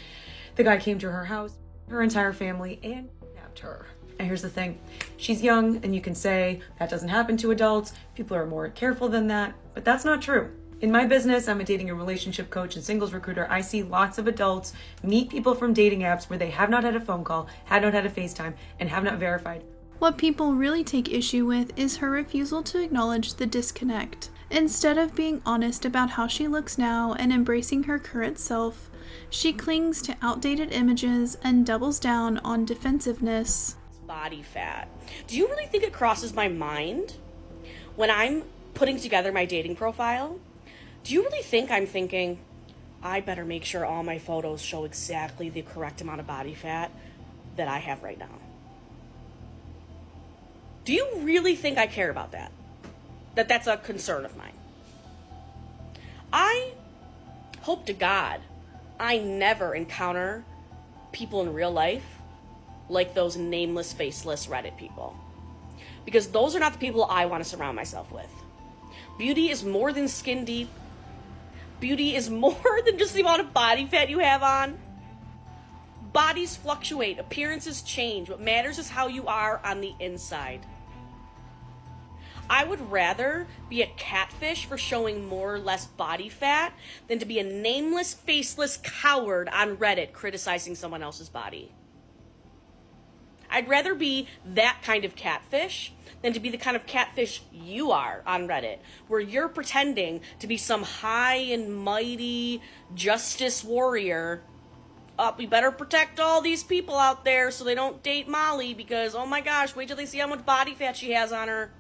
Speaker 11: The guy came to her house, her entire family, and kidnapped her. And here's the thing, she's young and you can say that doesn't happen to adults. People are more careful than that, but that's not true. In my business, I'm a dating and relationship coach and singles recruiter. I see lots of adults meet people from dating apps where they have not had a phone call, have not had a FaceTime, and have not verified.
Speaker 1: What people really take issue with is her refusal to acknowledge the disconnect. Instead of being honest about how she looks now and embracing her current self, she clings to outdated images and doubles down on defensiveness.
Speaker 3: Body fat. Do you really think it crosses my mind when I'm putting together my dating profile? Do you really think I'm thinking, I better make sure all my photos show exactly the correct amount of body fat that I have right now? Do you really think I care about that? That's a concern of mine? I hope to God I never encounter people in real life like those nameless, faceless Reddit people. Because those are not the people I want to surround myself with. Beauty is more than skin deep. Beauty is more than just the amount of body fat you have on. Bodies fluctuate, appearances change. What matters is how you are on the inside. I would rather be a catfish for showing more or less body fat than to be a nameless, faceless coward on Reddit criticizing someone else's body. I'd rather be that kind of catfish than to be the kind of catfish you are on Reddit, where you're pretending to be some high and mighty justice warrior. We better protect all these people out there so they don't date Molly because, oh my gosh, wait till they see how much body fat she has on her.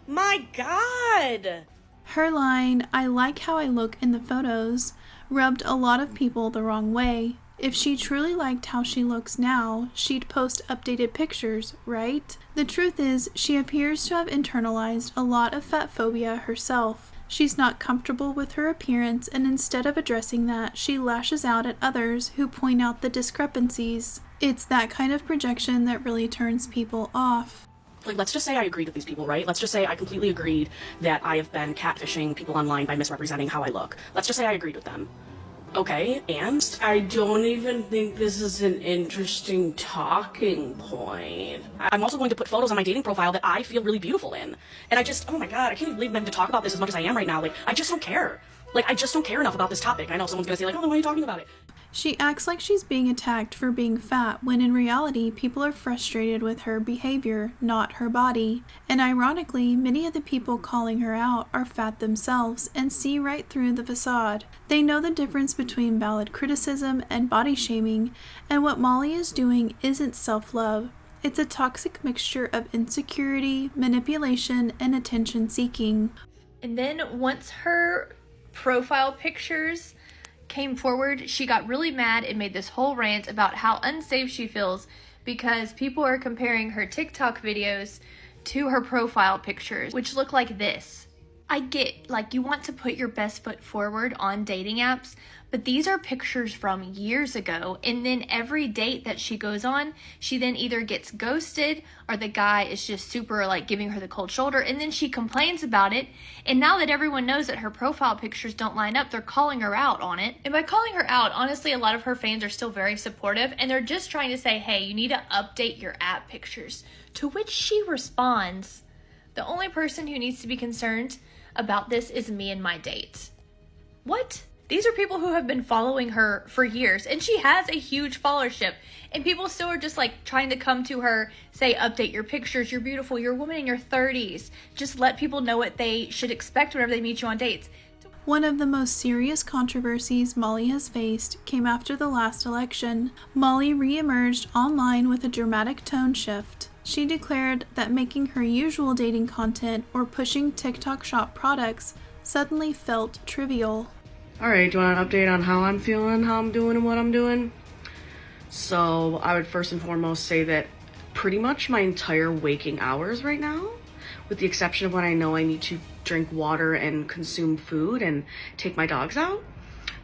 Speaker 3: My God!
Speaker 1: Her line, "I like how I look in the photos," rubbed a lot of people the wrong way. If she truly liked how she looks now, she'd post updated pictures, right? The truth is, she appears to have internalized a lot of fat phobia herself. She's not comfortable with her appearance, and instead of addressing that, she lashes out at others who point out the discrepancies. It's that kind of projection that really turns people off.
Speaker 3: Like, let's just say I agreed with these people, right? Let's just say I completely agreed that I have been catfishing people online by misrepresenting how I look. Let's just say I agreed with them. Okay, and? I don't even think this is an interesting talking point. I'm also going to put photos on my dating profile that I feel really beautiful in. And I just, oh my God, I can't even believe I'm to talk about this as much as I am right now. Like, I just don't care. Like, I just don't care enough about this topic. I know someone's gonna say, like, oh, why are you talking about it?
Speaker 1: She acts like she's being attacked for being fat, when in reality, people are frustrated with her behavior, not her body. And ironically, many of the people calling her out are fat themselves and see right through the facade. They know the difference between valid criticism and body shaming, and what Molly is doing isn't self-love. It's a toxic mixture of insecurity, manipulation, and attention seeking.
Speaker 4: And then once her profile pictures came forward, she got really mad and made this whole rant about how unsafe she feels because people are comparing her TikTok videos to her profile pictures, which look like this. I get, like, you want to put your best foot forward on dating apps, but these are pictures from years ago, and then every date that she goes on, she then either gets ghosted or the guy is just super, like, giving her the cold shoulder, and then she complains about it, and now that everyone knows that her profile pictures don't line up, they're calling her out on it. And by calling her out, honestly, a lot of her fans are still very supportive, and they're just trying to say, hey, you need to update your app pictures, to which she responds, the only person who needs to be concerned about this is me and my date. What? These are people who have been following her for years, and she has a huge followership, and people still are just like trying to come to her, say, update your pictures, you're beautiful, you're a woman in your 30s. Just let people know what they should expect whenever they meet you on dates.
Speaker 1: One of the most serious controversies Molly has faced came after the last election. Molly re-emerged online with a dramatic tone shift. She declared that making her usual dating content or pushing TikTok shop products suddenly felt trivial.
Speaker 5: Alright, do you want an update on how I'm feeling, how I'm doing, and what I'm doing? So, I would first and foremost say that pretty much my entire waking hours right now, with the exception of when I know I need to drink water and consume food and take my dogs out,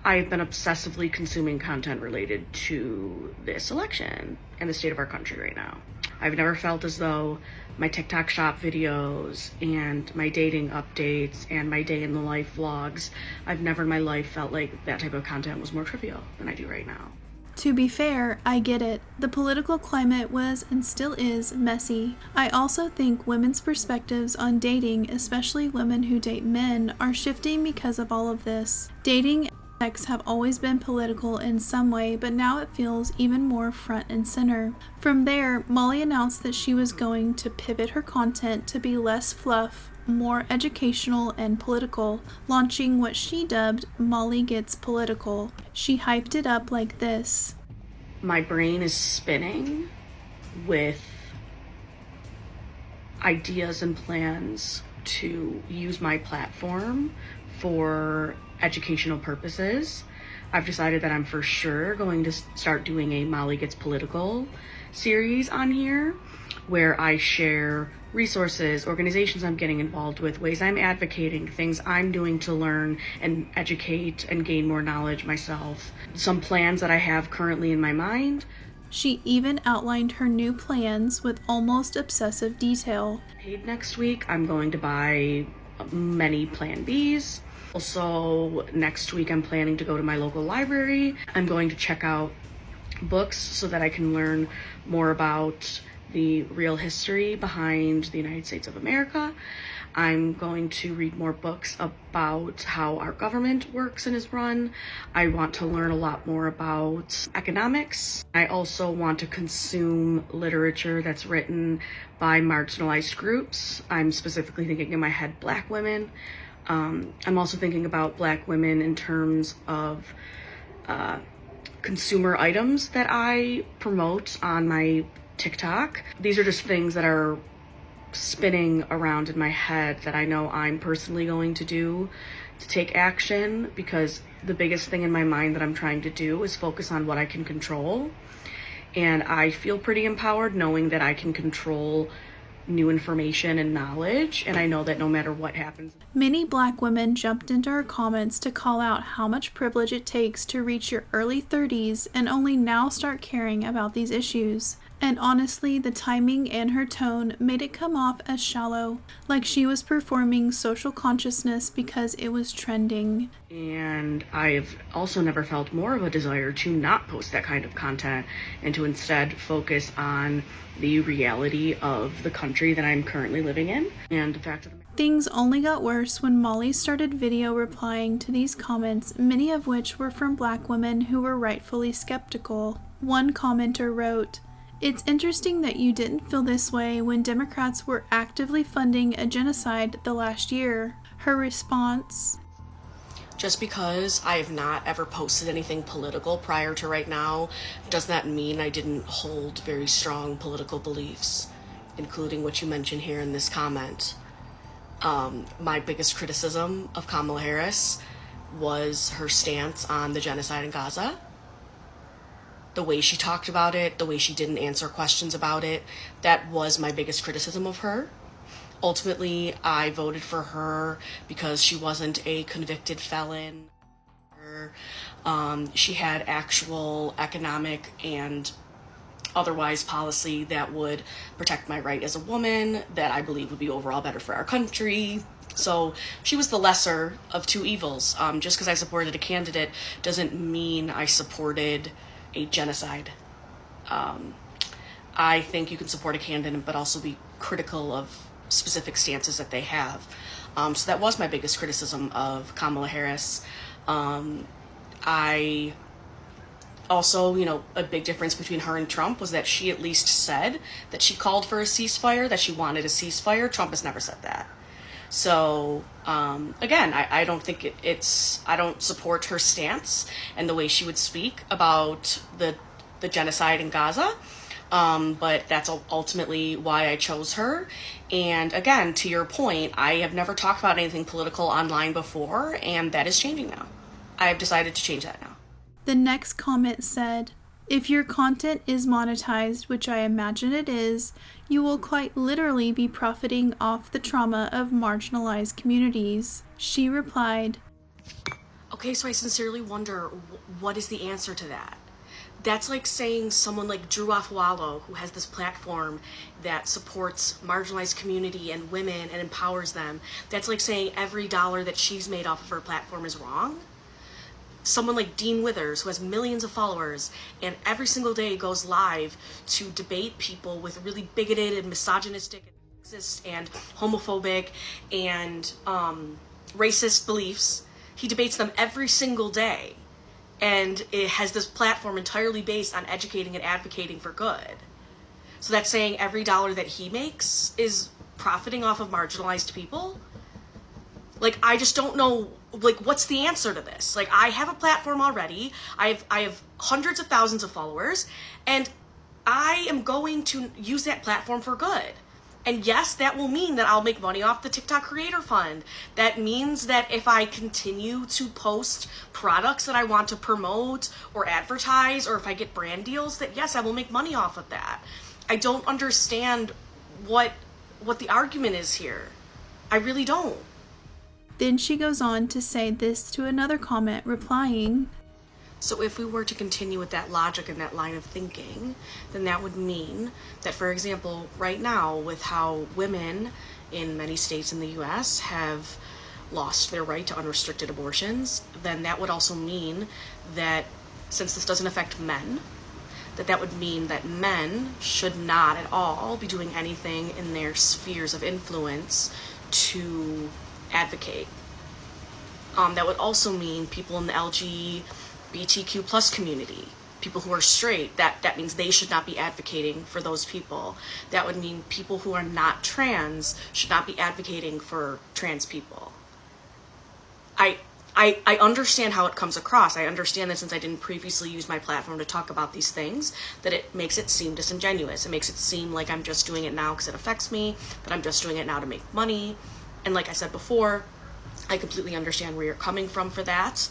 Speaker 5: I've been obsessively consuming content related to this election and the state of our country right now. I've never felt as though my TikTok shop videos and my dating updates and my day in the life vlogs, I've never in my life felt like that type of content was more trivial than I do right now.
Speaker 1: To be fair, I get it. The political climate was and still is messy. I also think women's perspectives on dating, especially women who date men, are shifting because of all of this. Dating and sex have always been political in some way, but now it feels even more front and center. From there, Molly announced that she was going to pivot her content to be less fluff, more educational and political, launching what she dubbed Molly Gets Political. She hyped it up like this.
Speaker 5: My brain is spinning with ideas and plans to use my platform for educational purposes. I've decided that I'm for sure going to start doing a Molly Gets Political series on here, where I share resources, organizations I'm getting involved with, ways I'm advocating, things I'm doing to learn and educate and gain more knowledge myself. Some plans that I have currently in my mind.
Speaker 1: She even outlined her new plans with almost obsessive detail.
Speaker 5: Paid next week, I'm going to buy many Plan Bs. Also, next week I'm planning to go to my local library. I'm going to check out books so that I can learn more about the real history behind the United States of America. I'm going to read more books about how our government works and is run. I want to learn a lot more about economics. I also want to consume literature that's written by marginalized groups. I'm specifically thinking in my head Black women. I'm also thinking about Black women in terms of consumer items that I promote on my TikTok. These are just things that are spinning around in my head that I know I'm personally going to do to take action, because the biggest thing in my mind that I'm trying to do is focus on what I can control. And I feel pretty empowered knowing that I can control new information and knowledge, and I know that no matter what happens.
Speaker 1: Many Black women jumped into her comments to call out how much privilege it takes to reach your early 30s and only now start caring about these issues. And honestly, the timing and her tone made it come off as shallow, like she was performing social consciousness because it was trending.
Speaker 5: And I've also never felt more of a desire to not post that kind of content and to instead focus on the reality of the country that I'm currently living in. And the fact of the matter,
Speaker 1: things only got worse when Molly started video replying to these comments, many of which were from Black women who were rightfully skeptical. One commenter wrote, "It's interesting that you didn't feel this way when Democrats were actively funding a genocide the last year." Her response,
Speaker 3: Just because I have not ever posted anything political prior to right now does not mean I didn't hold very strong political beliefs, including what you mentioned here in this comment. My biggest criticism of Kamala Harris was her stance on the genocide in Gaza. The way she talked about it, the way she didn't answer questions about it, that was my biggest criticism of her. Ultimately, I voted for her because she wasn't a convicted felon. She had actual economic and otherwise policy that would protect my right as a woman, that I believe would be overall better for our country. So she was the lesser of two evils. Just because I supported a candidate doesn't mean I supported a genocide. I think you can support a candidate but also be critical of specific stances that they have. So that was my biggest criticism of Kamala Harris. I also, you know, a big difference between her and Trump was that she at least said that she called for a ceasefire, that she wanted a ceasefire. Trump has never said that. So, again, I don't think I don't support her stance and the way she would speak about the genocide in Gaza. But that's ultimately why I chose her. And again, to your point, I have never talked about anything political online before, and that is changing now. I have decided to change that now.
Speaker 1: The next comment said, "If your content is monetized, which I imagine it is, you will quite literally be profiting off the trauma of marginalized communities." She replied,
Speaker 3: Okay, so I sincerely wonder, what is the answer to that? That's like saying someone like Drew Afwalo, who has this platform that supports marginalized community and women and empowers them, that's like saying every dollar that she's made off of her platform is wrong? Someone like Dean Withers, who has millions of followers and every single day goes live to debate people with really bigoted and misogynistic and sexist and homophobic and racist beliefs. He debates them every single day, and it has this platform entirely based on educating and advocating for good. So that's saying every dollar that he makes is profiting off of marginalized people? Like, I just don't know, like, what's the answer to this? Like, I have a platform already. I have hundreds of thousands of followers, and I am going to use that platform for good. And yes, that will mean that I'll make money off the TikTok Creator Fund. That means that if I continue to post products that I want to promote or advertise, or if I get brand deals, that yes, I will make money off of that. I don't understand what the argument is here. I really don't.
Speaker 1: Then she goes on to say this to another comment, replying,
Speaker 3: "So if we were to continue with that logic and that line of thinking, then that would mean that, for example, right now, with how women in many states in the US have lost their right to unrestricted abortions, then that would also mean that, since this doesn't affect men, that would mean that men should not at all be doing anything in their spheres of influence to advocate. That would also mean people in the LGBTQ plus community, people who are straight, that means they should not be advocating for those people. That would mean people who are not trans should not be advocating for trans people." I understand how it comes across. I understand that since I didn't previously use my platform to talk about these things, that it makes it seem disingenuous. It makes it seem like I'm just doing it now because it affects me, that I'm just doing it now to make money. And like I said before, I completely understand where you're coming from for that.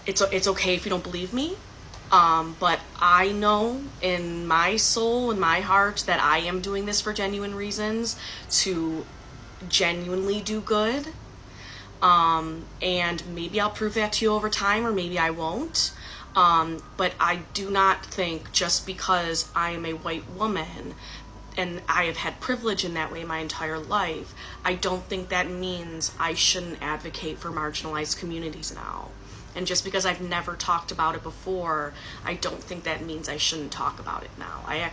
Speaker 3: It's okay if you don't believe me, but I know in my soul and my heart that I am doing this for genuine reasons, to genuinely do good. And maybe I'll prove that to you over time, or maybe I won't. But I do not think just because I am a white woman and I have had privilege in that way my entire life, I don't think that means I shouldn't advocate for marginalized communities now. And just because I've never talked about it before, I don't think that means I shouldn't talk about it now. I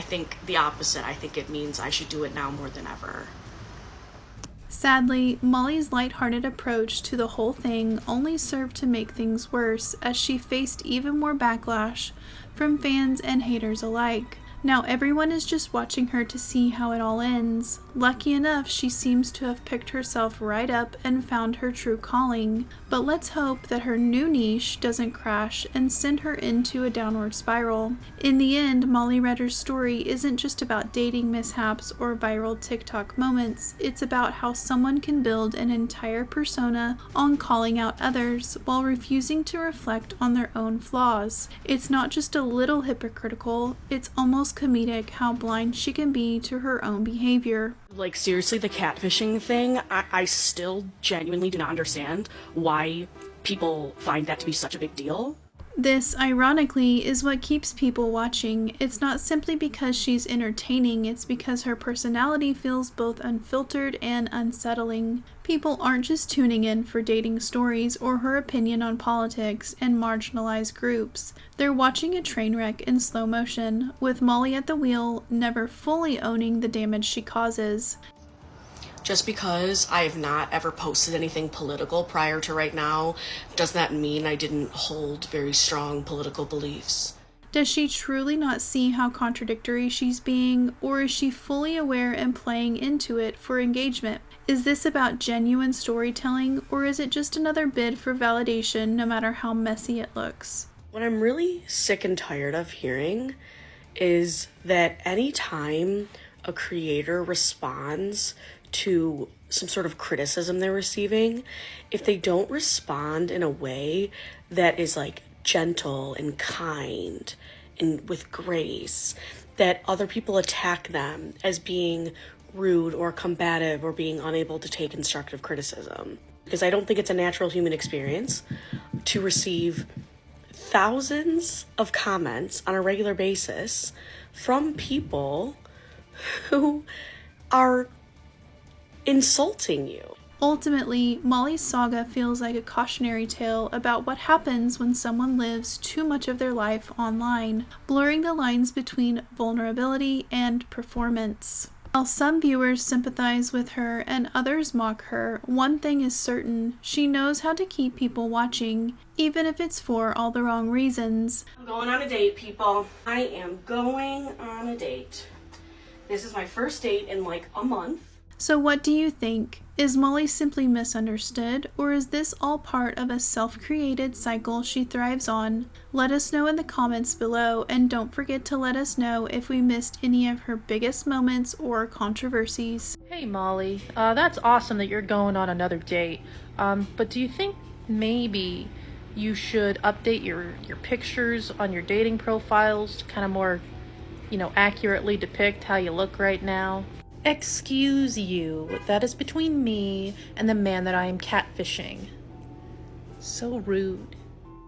Speaker 3: think the opposite. I think it means I should do it now more than ever.
Speaker 1: Sadly, Molly's lighthearted approach to the whole thing only served to make things worse, as she faced even more backlash from fans and haters alike. Now everyone is just watching her to see how it all ends. Lucky enough, she seems to have picked herself right up and found her true calling. But let's hope that her new niche doesn't crash and send her into a downward spiral. In the end, Molly Rutter's story isn't just about dating mishaps or viral TikTok moments. It's about how someone can build an entire persona on calling out others while refusing to reflect on their own flaws. It's not just a little hypocritical, it's almost comedic how blind she can be to her own behavior.
Speaker 3: Like, seriously, the catfishing thing, I still genuinely do not understand why people find that to be such a big deal.
Speaker 1: This, ironically, is what keeps people watching. It's not simply because she's entertaining, it's because her personality feels both unfiltered and unsettling. People aren't just tuning in for dating stories or her opinion on politics and marginalized groups. They're watching a train wreck in slow motion, with Molly at the wheel, never fully owning the damage she causes.
Speaker 3: Just because I have not ever posted anything political prior to right now, does that mean I didn't hold very strong political beliefs.
Speaker 1: Does she truly not see how contradictory she's being, or is she fully aware and playing into it for engagement? Is this about genuine storytelling, or is it just another bid for validation no matter how messy it looks?
Speaker 3: What I'm really sick and tired of hearing is that anytime a creator responds to some sort of criticism they're receiving, if they don't respond in a way that is like gentle and kind and with grace, that other people attack them as being rude or combative or being unable to take constructive criticism. Because I don't think it's a natural human experience to receive thousands of comments on a regular basis from people who are insulting you.
Speaker 1: Ultimately, Molly's saga feels like a cautionary tale about what happens when someone lives too much of their life online, blurring the lines between vulnerability and performance. While some viewers sympathize with her and others mock her, one thing is certain: she knows how to keep people watching, even if it's for all the wrong reasons.
Speaker 3: I'm going on a date, people. I am going on a date. This is my first date in like a month.
Speaker 1: So what do you think? Is Molly simply misunderstood, or is this all part of a self-created cycle she thrives on? Let us know in the comments below, and don't forget to let us know if we missed any of her biggest moments or controversies.
Speaker 12: Hey Molly, that's awesome that you're going on another date, but do you think maybe you should update your pictures on your dating profiles to kind of more, accurately depict how you look right now? Excuse you, that is between me and the man that I am catfishing. So rude.